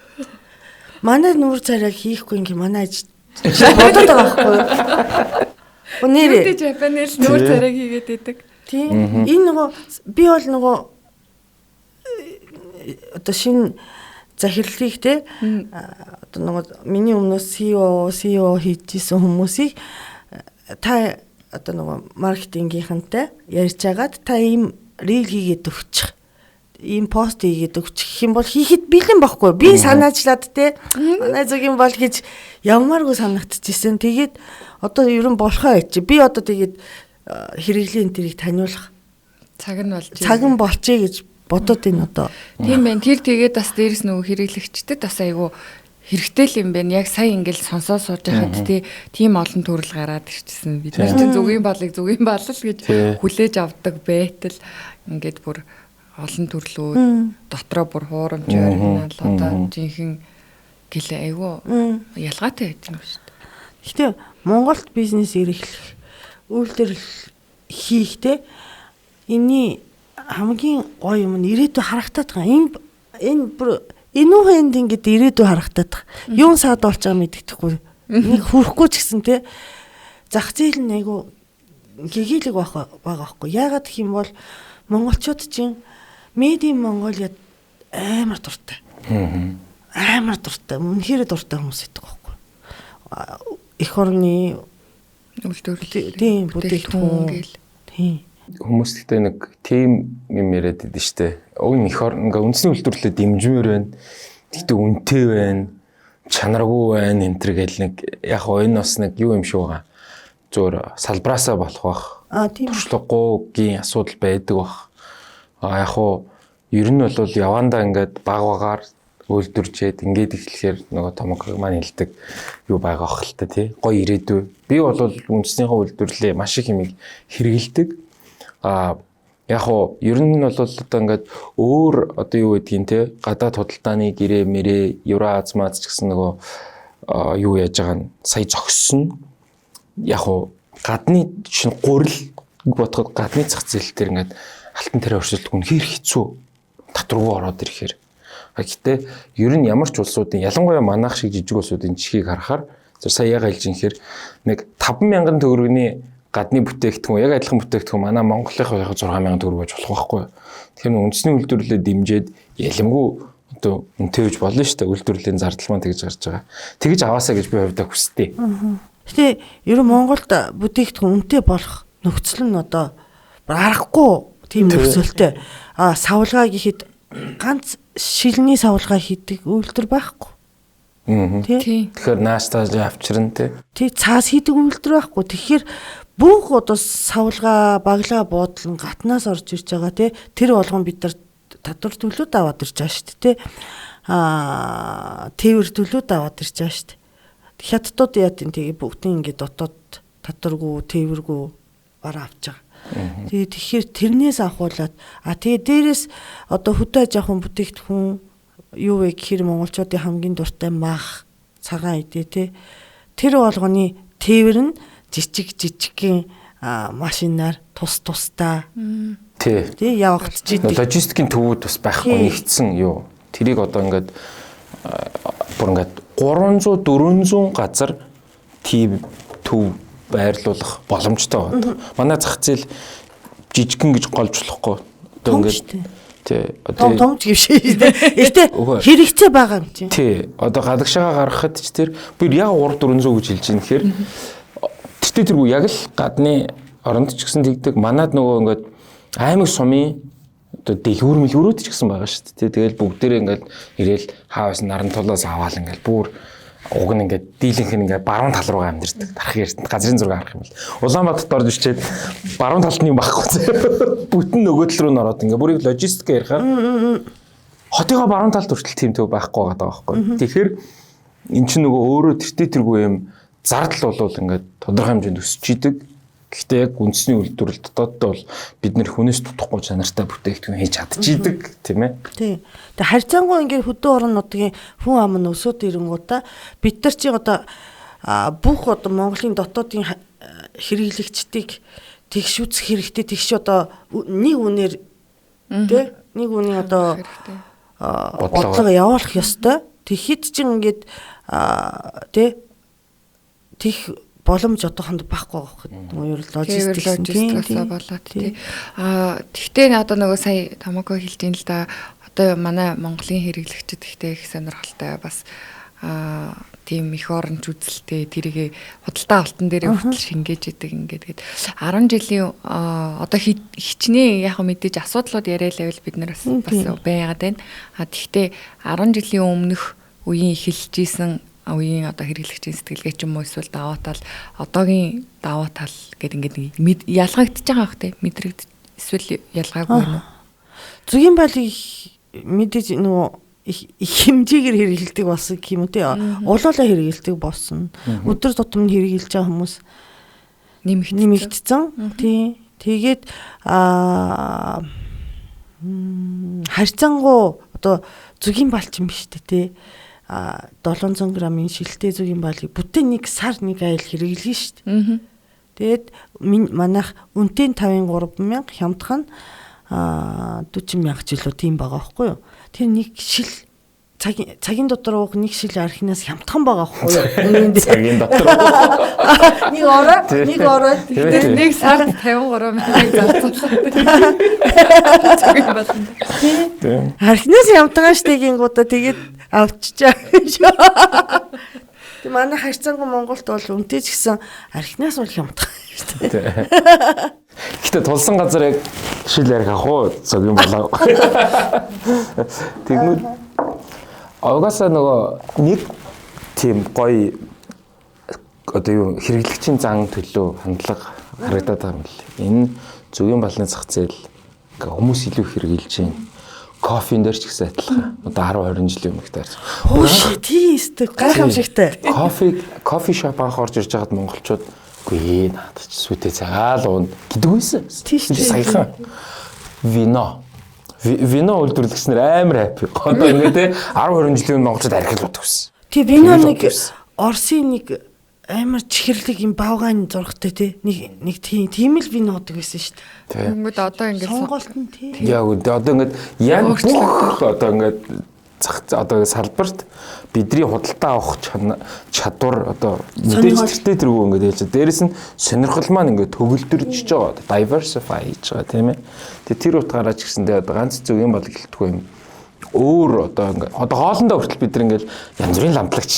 манай нуур царайг хийхгүй ингээ манай аж бодоод байгаа байхгүй нэрээ Beauty Japan-ээр нуур царайг хийгээд идэг тийм энэ нөгөө би бол нөгөө одоо шинэ захирлыг те одоо нөгөө миний өмнөөс CEO хийжсэн хүмүүсийг та одоо нөгөө маркетингийнхантай ярьж агаад та ийм рил хийгээд өгчих. Ийм пост хийгээд өгчих гэх юм бол хийхэд бэлэн байхгүй. Би санаачлаад те манай зүг юм бол гэж ямааргүй санагдчихсэн. Тэгээд одоо ер нь болохоо гэж. Би одоо тэгээд хэрэглэн тэрийг таниулах цаг нь болж цаг нь болчихъя гэж бодоод энэ одоо. Тийм байна. Тэр тэгээд бас дээрэс нөгөө хэрэглэгчдэд бас айгүй хэрэгтэй л юм байна. Яг сая ингээл сонсоо сууж байхад тийм олон төрөл гараад ирчихсэн. Бид нар чинь зүгийн балыг зүгийн бал л гэж хүлээж авдаг байтал ингээд бүр олон төрлөө дотроо бүр хуурамч оригинал одоо жинхэнэ гэлээ айгүй ялгаатай байдаг юм шүү дээ. Гэхдээ Монголд бизнес эрхлэх үйлдвэрлэл хийхдээ энэний хамгийн гоё юм нь ирээдүй харагтаад байгаа. Энэ бүр энүү хэнд ингэж ирээдүй харагтаад байгаа. Юун саад болж байгаа мэддэхгүй. Нэг хүрхгүй ч гэсэн те зах зээл нь айгу гэгээлэг байгаа байхгүй. Яагаад гэх юм бол монголчууд чинь Made in Mongolia амар дуртай. Амар дуртай. Үнэхээр дуртай хүмүүс байдаг байхгүй. Эх орны үйлдвэрлэл тийм бүтээгдэхүүн гэл. Тийм. Хүмүүс гэхдээ нэг тийм юм яриад байдаг шүү дээ. Уг нь эх орн ингээ үндэсний үйлдвэрлэлээ дэмжмээр байна. Гэхдээ үнэтэй байна. Чанаргүй байна энэ төр гэл нэг яг энэ бас нэг юу юм шиг байгаа. Зөөр салбраасаа болох бах. Тийм. Туршлагагүйгийн асуудал байдаг бах. Яг ер нь бол явандаа ингээд баг багаар үйлдвэрчээд ингээд ихлэхээр нөгөө томог маань хэлдэг юу байгаа хэл та тий гоё ирээдүй. Би бол үндэснийхээ үйлдвэрлэлээ маш их юмыг хэрэгэлдэг. Яг ер нь бол одоо ингээд өөр одоо юу гэдгийг те гадаад худалдааны гэрээ мэрээ Евраз маз ч гэсэн нөгөө юу яаж байгаа нь сая зогссон. Яг гадны чинь гурил бодоход гадны зах зээл дээр ингээд алтан тэрэ өршөлт үнэхээр хэцүү татваргүй ороод ирэхээр. Гэхдээ ер нь ямар ч улсуудын ялангуяа манайх шиг жижиг улсуудын чихийг харахаар сая яг хэлж инхээр нэг 5,000 төгрөгийн гадны бүтээгдэхүүн яг адилхан бүтээгдэхүүн манай Монголынхоо 6,000 төгрөг байж болох байхгүй. Тэгэхээр үндэсний үйлдвэрлэлээ дэмжиж ялэмгүй одоо үнэтэй гэж болно шүү дээ. Үйлдвэрлэлийн зардал маань тэгж гарч байгаа. Тэгж аваасаа гэж би хувьдаа хүсдэг. Гэтэ ер нь Монголд бүтээгдэхүүн үнэтэй болох нөхцөл нь одоо аргагүй тийм нөхцөлтэй. Савлгаа гэхэд ганц шилний савлгаа хийдэг үйлдвэр байхгүй. Тэгэхээр наастаж авчран тий. Цаас хийдэг үйлдвэр байхгүй. Тэгэхээр бүх одоо савлгаа баглаа буудлын гатнаас орж ирж байгаа тий. Тэр болгон бид нар татвар төлөөд аваад ирж байгаа шүү дээ тий. Тээвэр төлөөд аваад ирж байгаа шүү дээ. Хятадууд яа тийм тэгээ бүгдийн ингээд дотоод татваргүй тээвэргүй бараа авч байгаа. Тэгэхээр тэрнээс авахуулаад тэгээ дээрэс одоо хөдөө аж ахуйн бүтээгдэхүүн юу вэ гэхээр монголчуудын хамгийн дуртай мах цагаан идэ тий. Тэр болгоны тээвэр нь жижигхэн машинаар тусдаа тий явагдаж идэв. Логистикийн төвүүд бас байхгүй нэгдсэн юу. Тэрийг одоо ингээд бүр ингээд 300 400 газар тийм төв байрлуулах боломжтой байна. Манай зах зээл жижигхэн гэж голж болохгүй. Одоо ингээд тий одоо том гэвшээ. Эртээ хэрэгцээ байгаа юм чинь. Тий одоо гадагшаага гаргахад ч тэр би яг 300 400 гэж хэлж байна. Тэгэхээр тэртээ тэргүй яг л гадны оронд ч гэсэн тэгдэг. Манад нөгөө ингээд аймаг сумын одоо дэлгүүр мэлгүүрүүд ч гэсэн байгаа шүү дээ. Тэгэл бүгдээрээ ингээд ирээл хаавс наран тулаас аваал ингээд бүр уг нь ингээд дийлэнх нь ингээд баруун тал руугаа амьдэрдэг. Дарах эрдэнэ газрын зураг харах юм бол. Улаанбаатарт орж ичээд баруун талд нь юм байхгүй. Бүтэн нөгөө тал руу н ороод ингээд бүрийг логистик ярихаар хотыгоо баруун талд хүртэл тийм төв байхгүй байгаа байхгүй. Тэгэхээр эн чинь нөгөө өөрөө тэртээ тэргүй юм зардал болвол ингээд тодорхой хэмжээнд өсөж идэг. Гэхдээ яг үндэсний үйлдвэрлэлд дотооддоо бол бид нэр хүнээс тутахгүй чанартай бүтээгдэхүүн хийж чадчихийдэг тийм ээ. Тийм. Тэгээ харьцангуй ингээд хөдөө орон нутгийн хүн ам нь өсөд ирэнгуудаа бид нар чи одоо бүх одоо Монголын дотоодын хэрэглэгчдийг тэгш үзэх хэрэгтэй. Тэгш одоо нэг үнээр тийм нэг үнийн одоо бодлого явуулах ёстой. Тэгэхэд ч ингээд тийм тех боломж одоохонд байхгүй байгаа юм. Логистиксаа болоод тий. Тэгтээ одоо нөгөө сая Томоко хэлж ийн л да одоо манай Монголын хэрэглэгчид ихтэй их сонирхолтой бас тийм их оронч үзэлтэй тэрийг худалдаа алтан дээр хүртэл шингээж идэг ингээд 10 жилийн одоо хичнээн яг мэдээж асуудлууд яриа л байвал бид нар бас байгаад байна. Тэгвэл 10 жилийн өмнөх үеийн эхэлж исэн үеийн одоо хэрэглэгчийн сэтгэлгээ ч юм уу эсвэл даваа тал одоогийн даваа тал гэдэг ингээд ялгагдчихж байгаа хэ мэдрэгд эсвэл ялгаагүй байна уу? Зүйн балыг мэдээж нөгөө их хэмжээгээр хэрэгэлдэг болсон юм уу те. Улуулаа хэрэгэлдэг болсон. Өдөр тутам хэрэгэлж байгаа хүмүүс нэмэгдсэн. Тий. Тэгээд харьцангуй одоо зүйн бал ч юм биш те. 700 грамын шилтэй зүйн балыг бүтэн нэг сар нэг айл хэрэглэн шүү дээ. Тэгээд манайх үнэтэй 53,000 хямдхан 40,000 жилүү тийм байгаа байхгүй юу? Тэр нэг шил цагийн дотор уух нэг шил архинаас хямдхан байгаа байхгүй юу? Цагийн дотор. Нэг ороо. Тэгээд нэг сард 53,000 зарцуулсан. Архинаас хямдхан штейгингуудаа тэгээд авчичаа. Тэг манай харьцангуй Монголд бол үнтэй ч гэсэн архинаас бол хямдхан шүү дээ. Гэтэ тулсан газар яг шил ярих ах уу зөгийн болоо. Тэгмүүд угаасаа нөгөө нэг тийм гоё одоо юу хэрэглэгчийн зан төлөө хандлага харагдаад байгаа юм л. Энэ зөгийн балны зах зээл хүмүүс илүү хэрэгжилж байна. Кофен дээр ч гэсэн адилхан. Одоо 10 20 жилийн өмнөх таарч. Хөөш тийм эсвэл гайхамшигтай. Кофе шоп анх орж ирж байгаад монголчууд үгүй наадах ч сүтээ цагаал уун гэдэг байсан. Тийм саяхан вино үйлдвэрлэгчнэр амар хаппи. Одоо ингээд 10 20 жилийн монголчууд архилууд гэсэн. Тийм вино нэг Орсын нэг амар чихэрлэг юм баавгаан зургтай тий. Нэг тийм л вино удаг байсан шүү дээ. Тэнгүүд одоо ингээд сонголт нь тий. Яг одоо ингээд яг бүх одоо ингээд одоо салбарт бидний худалдаа авах чадвар одоо мэдээж тэргүү ингээд хэлж байгаа. Дээрэс нь сонирхол маань ингээд төгөлдөрж байгаа. Diversify хийж байгаа тийм ээ. Тэгээ тэр утгаараа ч гэсэндээ одоо ганц зөгийн бол гэлтгүй юм. Өөр одоо ингээд одоо хоолндоо хүртэл бид нар ингээд янз бүрийн ламтлагч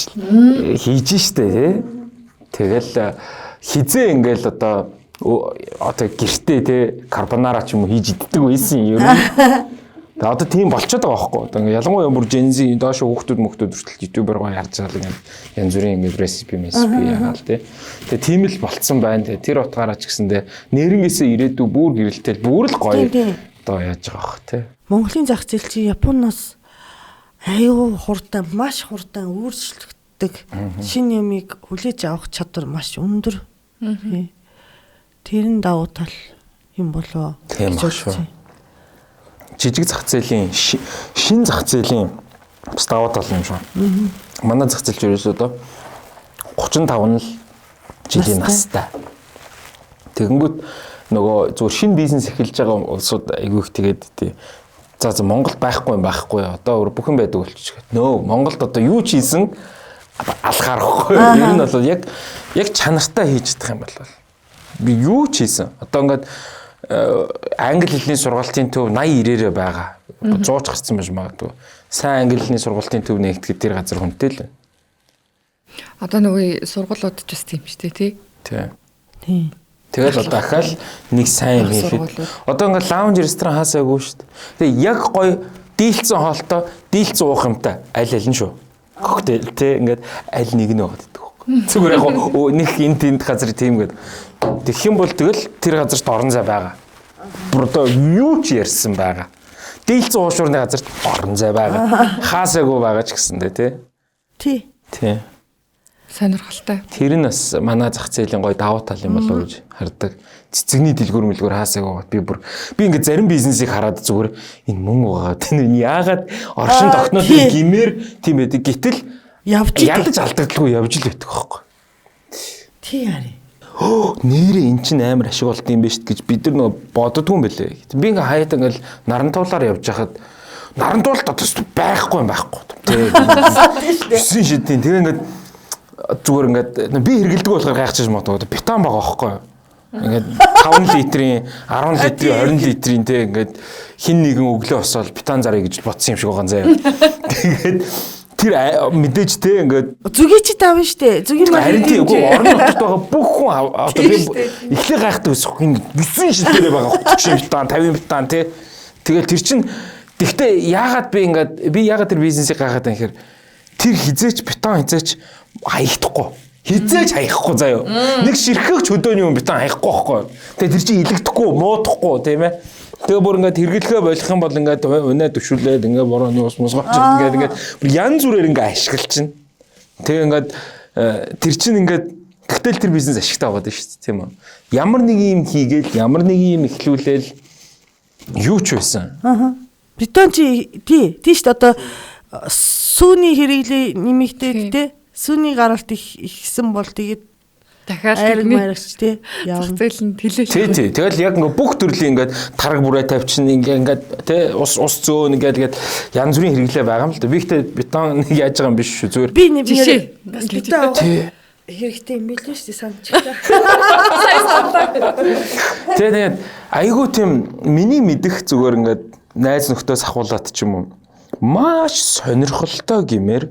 хийж штэ тий. Тэгэл хизээ ингээл одоо гэртээ те карбонара ч юм уу хийж иддэг байсан юм. Тэгээ одоо тийм болчиход байгаа байхгүй. Одоо ингээ ялангуяа бүр Gen-Z доош хүүхдүүд хүртэл YouTube-аар гоё харж байгаа л янз бүрийн ингээ ресипи яагаал те. Тэгээ тийм л болцсон байна. Тэгээ тэр утгаараа ч гэсэндээ нэрнгээсээ ирээдүй бүр гэрэлтэл бүр л гоё одоо яаж байгаа бах те. Монголын зах зээл чи Японоос аюу хурдан маш хурдан өөрчлөгддөг. Шинэ юмыг хүлээж авах чадвар маш өндөр. Тэрэн давуу тал юм болоо. Тийм ба шүү. Жижиг зах зээлийн шин зах зээлийн бас давуу тал юм шүү. Манай зах зээлч ерөөсөө одоо 35 нь л жилийн настай. Тэгэнгүүт нөгөө зүгээр шинэ бизнес эхэлж байгаа улсууд айгүй их тэгээд тий. За Монголд байхгүй одоо бүхэн байдаг болчих. Нөө Монголд одоо юу ч хийсэн алхаарахгүй. Ер нь бол яг чанартай хийж чадах юм бол би юу ч хийсэн. Одоо ингээд англи хэлний сургалтын төв 80-90-ээр байгаа. 100 ч гарсан байж магадгүй. Сайн англи хэлний сургалтын төв нэгтгэхэд тэр газар хүнтэй л байна. Одоо нөгөө сургуулиуд ч бас тийм шүү дээ тий. Тийм. Тэгэл одоо дахиад нэг сайн юм хийхэд. Одоо ингээд лаунж ресторан хаасаагүй шүү дээ. Тэгээ яг гоё дийлцэн хоолтой, дийлцэн уух юмтай аль нь шүү. Коктейл те ингээд аль нэг нь байгаад байдаг. Зүгээр яг нэг энэ тэнд газар тийм гээд тэгэх юм бол тэгэл тэр газарт орон зай байгаа. Бүр одоо юу ч ярьсан байгаа. Дийлцэн уушуурны газарт орон зай байгаа. Хаасаагүй байгаа ч гэсэндээ тий. Тий. Сонирхолтой. Тэр нь бас манай зах зээлийн гоё давуу тал юм болоо гэж хардаг. Цэцэгний дэлгүүр мэлгүүр хаасаагүй би ингээд зарим бизнесийг хараад зүгээр энэ мөн байгаа. Тэн яагаад оршин тогтнолын гимээр тийм байдаг. Гэтэл ядаж алдагдaltaгүй явж л байдаг байхгүй. Тий яри. Нэрээ эн чинь амар ашиг болт юм биш гэж бид нар нөгөө боддгүй юм бэлээ. Би ингээ хаяад ингээл нарантуулаар явж хахад нарантуулт одоо байхгүй юм байхгүй. Тий. Өсөн шидийн тэгээ ингээд зүгээр ингээд би хэргэлдэг болохоор гайхчихж магадгүй бетон байгаа байхгүй. Ингээд 5 литрийн, 10 литрийн, 20 литрийн те ингээд хин нэгэн өглөө босоод бетон зарыг гэж бодсон юм шиг байгаа заяа. Тэгээд тэр мэдээж те ингээд зүгийн чи тавь штэ. Зүгийн харин тийм үгүй орон нутгад байгаа бүх хүн одоо эхлээ гайхдаг байсан хин 9 шилдэрээ байгаа 30 бетон, 50 бетон те. Тэгэл тэр чин тэгтээ яагаад би яагаад тэр бизнесийг гайхаад байна гэхээр тэр хизээч бетон хизээч хаягдахгүй. Хизээч хаяхгүй заяа. Нэг ширхэг чөдөөний юм бетон хаяхгүй байхгүй. Тэгээ тэр чинь илэгдэхгүй, муудахгүй тийм ээ. Тэгээ бүр ингээд хэрэглэхээ болох юм бол ингээд унаа төвшүүлээд ингээд борооны ус мусгаач ингээд янз бүрээр ингээд ашиглчихна. Тэгээ ингээд тэр чинь ингээд гэтэл тэр бизнес ашигтай болоод байна шүү дээ тийм үү. Ямар нэг юм хийгээл, ямар нэг юм эхлүүлээл юу ч байсан. Бетон чи тийш одоо сүүний хэрэглээ нэмэгдээд те сүүний гаралт ихсэн бол тэгээд дахиад марагч тий явна. Зэлэн тэлээш. Тий. Тэгэл яг ингээ бүх төрлийн ингээ тараг бүрээ тавьчихна ингээ тий ус зөөн ингээд янз бүрийн хэрэглээ байгаа юм л да. Би ихтэй бетон нэг яаж байгаа юм биш шүү зүгээр. Би нэг бетон хэрэгтэй юм билээ шүү санчихлаа. Тэгээд айгуу тийм миний мэдих зүгээр ингээ найз нөхдөс ахуулаад ч юм уу маш сонирхолтой гэмээр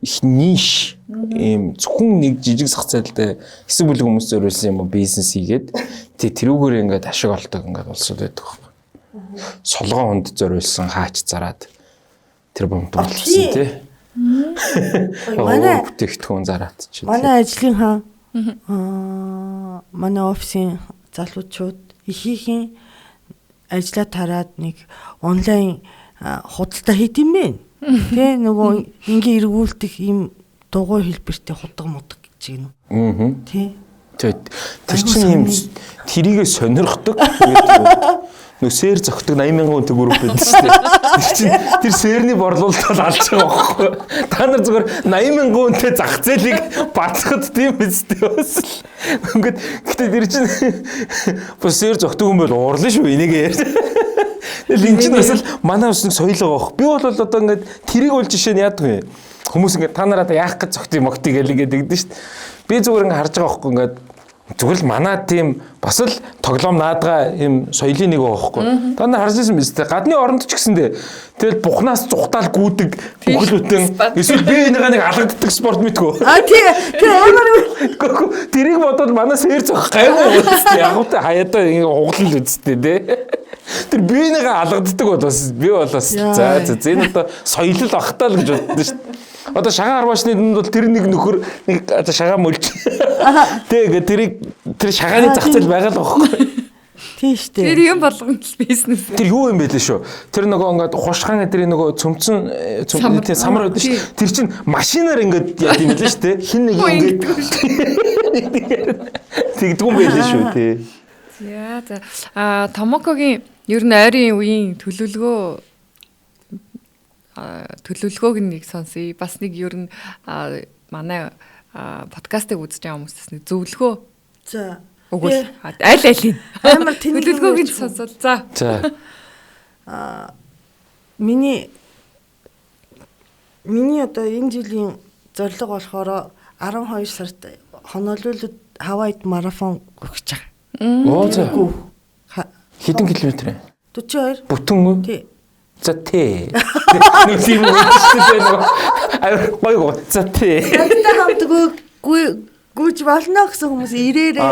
их ниш ийм зөвхөн нэг жижиг зах зээлтэй хэсэг бүлэг хүмүүс зориулсан юм уу бизнес хийгээд тэрүүгээр ингээд ашиг олдог ингээд болсод байдаг байхгүй. Солгоон хүнд зориулсан хаач зараад тэр бомт болчихсон тий. Манай бүтээгдэхүүн зараад чи. Манай ажлын хаан манай офисын залуучууд ихийнхэн ажлаа тараад нэг онлайн худалдаа хийд юм бэ. Тэ нөгөө ингээ эргүүлдэг ийм дугуй хэлбэртэй худаг мудаг гэж юм. Тий. Тэр чинь юм тэрийгэ сонирхдаг. Нөгөө сэр зөгтөг 80,000 хүнтэй групп байдаг шүү дээ. Тэр сэрний борлуулалт алж байгаа байхгүй. Та нар зүгээр 80,000 хүнтэй зах зээлийг бацхад тийм биз дээ бас. Ингээд гэтээ тэр чинь бас сэр зөгтөг хүн бол уурлаа шүү энийг яар. Тэгэл энэ чинь бас л манай ус нэг соёл байгаа бох. Би бол одоо ингээд тэрийг бол жишээ нь яадаг вэ? Хүмүүс ингээд та нараа яах гэж зөгтөй могтыг гэл ингээд дэгдэн шүү дээ. Би зүгээр ингээд харж байгаа байхгүй ингээд зүгээр л манай тийм бас л тоглоом наадгаа юм соёлын нэг байгаа байхгүй. Та нар харж ирсэн биз дээ. Гадны оронд ч гэсэндээ тэгэл бухнаас зүхтаал гүйдэг бүхлөтэн эсвэл би энийгээ нэг алгаддаг спорт мэдгүй. Тий амар тэрийг бодоод манай сэр зөх гайгүй үстэй яг уу хаяада ингэ хуглал үстэй тий. Тэр би энийгээ алгаддаг бол бас би бол бас за энэ одоо соёл ахтаа л гэж боддоо шүү дээ. Одоо шагаан арбаачны дүнд бол тэр нэг нөхөр нэг одоо шагаан мөлч. Тэгээ тэр шагааны зах зээл байгаа л байхгүй. Тийм шүү дээ. Тэр юм болгон бизнес. Тэр юу юм бэ лээ шүү. Тэр нөгөө ингээд хушгаан эдрийн нөгөө цөмцөн самар байдаг шүү. Тэр чинь машинаар ингээд яд юм лээ шүү те. Хин нэг ингээд тэгдгүн байлээ шүү те. За Томокогийн ер нь ойрын үеийн төлөвлөгөөг нэг сонсъё. Бас нэг ер нь манай подкастыг үзэж байгаа хүмүүстээс нэг зөвлөгөө. За. Өгвөл аль амар тэнэг төлөвлөгөөг нь сонсвол за. Миний одоо энэ жилийн зорилго болохоор 12 сард Honolulu Хавайд марафон өгч байгаа. Оо за. Хэдэн километр вэ? 42. Бүтэн үү? Тий. За тий. Нэг тийм үү шүү дээ. Гой за тий. Надтай хамт гүйж болно гэсэн хүмүүс ирээрээ.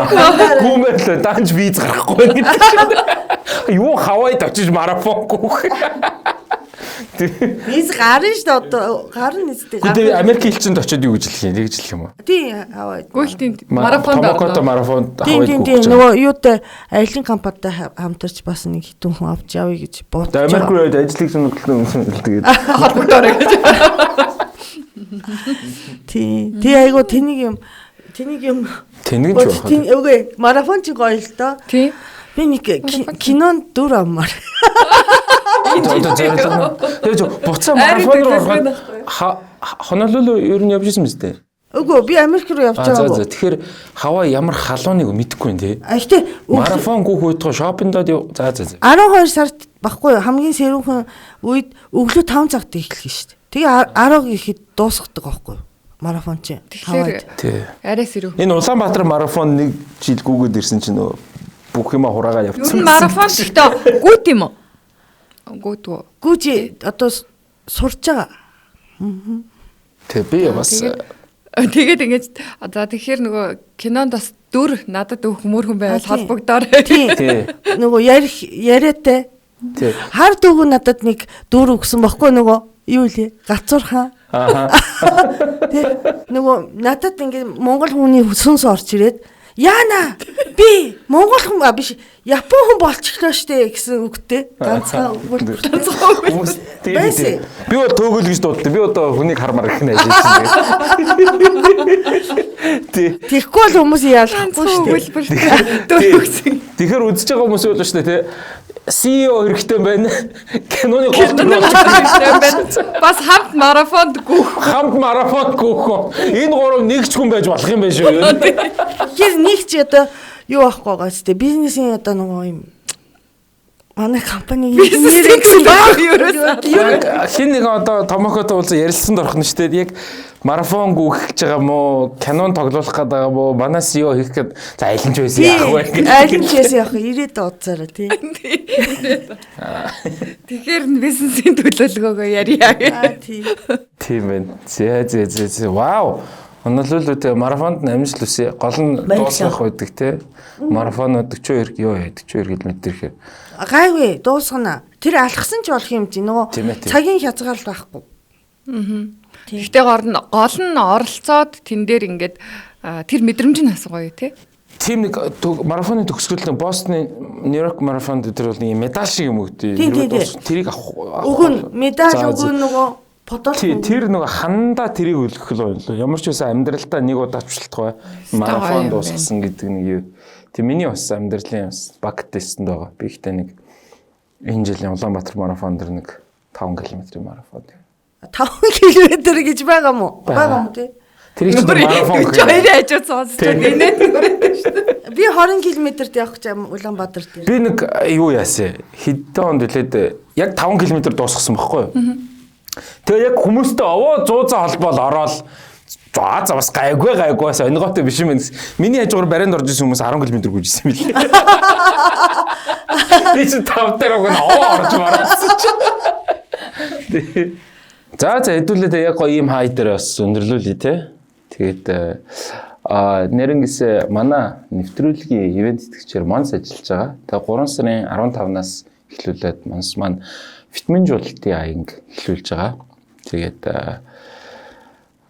Гүмэрлээ данж виз гарахгүй гэдэг. Юу Хавайд очиж марафон гүөх. Виз гарна шүү дээ одоо гарна нэстэ. Гэхдээ Америк хэлчинд очиод юу гэж хэлэх юм? Тэгж хэлэх юм уу? Тий Хавайд. Гүйлтийн марафон марафон Хавайд гүөх. Нөгөө юутай аялын компанитай хамтарч бас нэг хитэн хүн авч явъя гэж бодож байгаа. Америк руу ажлыг сонирхолтой тэгээд холбогдоорой гэж. Тий айгу тэнийг юм тэнэг ч байна. Үгүй марафон ч гоё л доо. Тий. Би нэг кинонд дүр аммаар. Тэгээд буцаа марафон руу ороход Honolulu ер нь явж исэн мэт дээ. Үгүй би Америк руу явж байгаа. За тэгэхээр Хавай ямар халууныг мэдэхгүй юм тий. Гэтэ марафон гүөх үйдгөө шопиндод за 12 сард баггүй хамгийн сэрүүхэн үед өглөө 5 цагт эхлэх шүү дээ. Тэгээ 10 гэхэд дуусгадаг байхгүй. марафон чи. Тэгэхээр Тий. арайс ирв. Энэ Улаанбаатар марафон 1 жил гүгээд ирсэн чинь нөгөө бүх юма хураагаа Юу явцсан. марафон гэхдээ гүйт юм уу? Гүйдгүү. Гүжи одоо сурч байгаа. Тий би бас Тэгээд ингэж за тэгэхээр нөгөө кинонд бас дүр надад өөх мөрхөн байвал холбогдоор. Тий. Нөгөө яриатай. тий. Хар дүүг надад нэг дүр өгсөн бохгүй нөгөө юу лээ? Гацуурхан. Тий. Нөгөө надад ингээ монгол хүний сүнс орж ирээд яана би монгол хүн биш япон хүн болчихлоо штэ гэсэн үгтэй ганцхан үг. Хүмүүс тий. Би бол төөгөл гэж дууддаг. Би одоо хүнийг хармаар их нэ ажиллаж байна. Тий. Тэгэхгүй бол хүмүүс яалахгүй штэ. Тэгэхээр үзэж байгаа хүмүүс бол шүү дээ тий. CEO хэрэгтэй байна. Киноны гол Бас хамт марафонд гүөх. хамт марафонд гүөх. Энэ гурав нэгч хүн байж болох юм байна шүү. Тэгэхээр нэг чи одоо юу авахгүй байгаа штэ. Бизнесийн одоо нөгөө юм манай компани нэр гэсэн баг Хин нэг одоо томохотой уулзаа ярилцсанд орох нь шүү дээ. Яг марафон гүөх гэж байгаа мó, кинон тоглох гээд байгаа мó, манай CEO хийх гээд за айлч байсан яах вэ? айлч байсан яах вэ? Ирээд удаараа тий. Тэгэхээр бизнесийн төлөвлөгөөгөө ярья. Тий. Тийм байна. Зэ. Вау. Онолол үү марафонд амжилт хүсье. Гол нь дуусгах байдаг те. Марафонод 42 км ихээр. Гайгүй дуусгана. Тэр алхсан ч болох юм чи нөгөө цагийн хязгаарлалт байхгүй. Гэхдээ гол нь оролцоод тэн дээр ингээд тэр мэдрэмж нь асуу гоё тий. Тийм нэг марафоны төгсгөл нэг Бостны Нью-Йорк марафонд тэр бол нэг медаль шиг юм өгдөө. Тэрийг авах. Өгөн медаль өгөн нөгөө фотол. Тэр нөгөө хандаа тэрийг өлгөх л байна. Ямар ч байсан амьдралдаа нэг удаа авчлах бай. Марафон дуусгасан гэдэг нэг юу. Тийм миний бас амьдралын бас бакет листэнд байгаа. Би ихтэй нэг энэ жилийн Улаанбаатар марафон дэр нэг 5 км-ийн марафон. 5 км гэж байгаа мó? Байгаа мó тий. Тэр их марафон гэх. 42 хажууд сонсдог инээд нүрээд шүү дээ. Би 20 км-д явах гэж Улаанбаатар дээр. Би нэг юу яасан. Хэдэн хонд үлээд яг 5 км дуусгасан байхгүй юу? Тэгээ яг хүмүүстэй овоо 100 холбоол ороод за бас гайгүй сонирхолтой биш юм байна. Миний хажуугаар баринд орж исэн хүмүүс 10 км гүйжсэн юм билээ. Би ч тав дээр өгөн орж марсан чи. За хэдүүлээ яг гоё юм хай дээр бас өндөрлүүлээ те. Тэгээд нэрнгэс манай нэвтрүүлгийн ивент тэтгэгчээр Монс ажиллаж байгаа. Тэгээ 3 сарын 15-наас эхлүүлээд Монс маань витаминжуулалтын аянг эхлүүлж байгаа. Тэгээд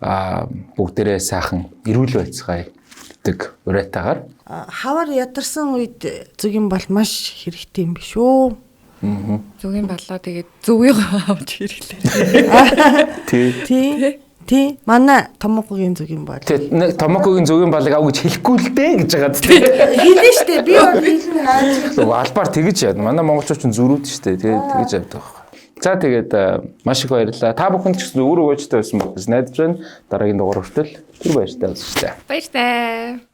бүгдээрээ сайхан эрүүл байцгаая гэдэг уриатаагаар хавар ядарсан үед зүгийн бол маш хэрэгтэй юм биш үү? Зүгийн баллаа тэгээд зүгийг авч хэрэглээ. Тий. Манай томокогийн зүгийн бол. Тий. Нэг томокогийн зүгийн балыг ав гэж хэлэхгүй л дээ гэж байгаа тий. Хэлнэ штэ. Би бол хэлнэ хааж. Албаар тэгэж яа. Манай монголчууд ч зүрүүд штэ. Тэгээд тэгэж явдаг байна. За тэгээд маш их баярлалаа. Та бүхэнд ч гэсэн өөр өгөөжтэй байсан бол найдаж байна. Дараагийн дугаар хүртэл түр баяртай байна штэ. Баяртай.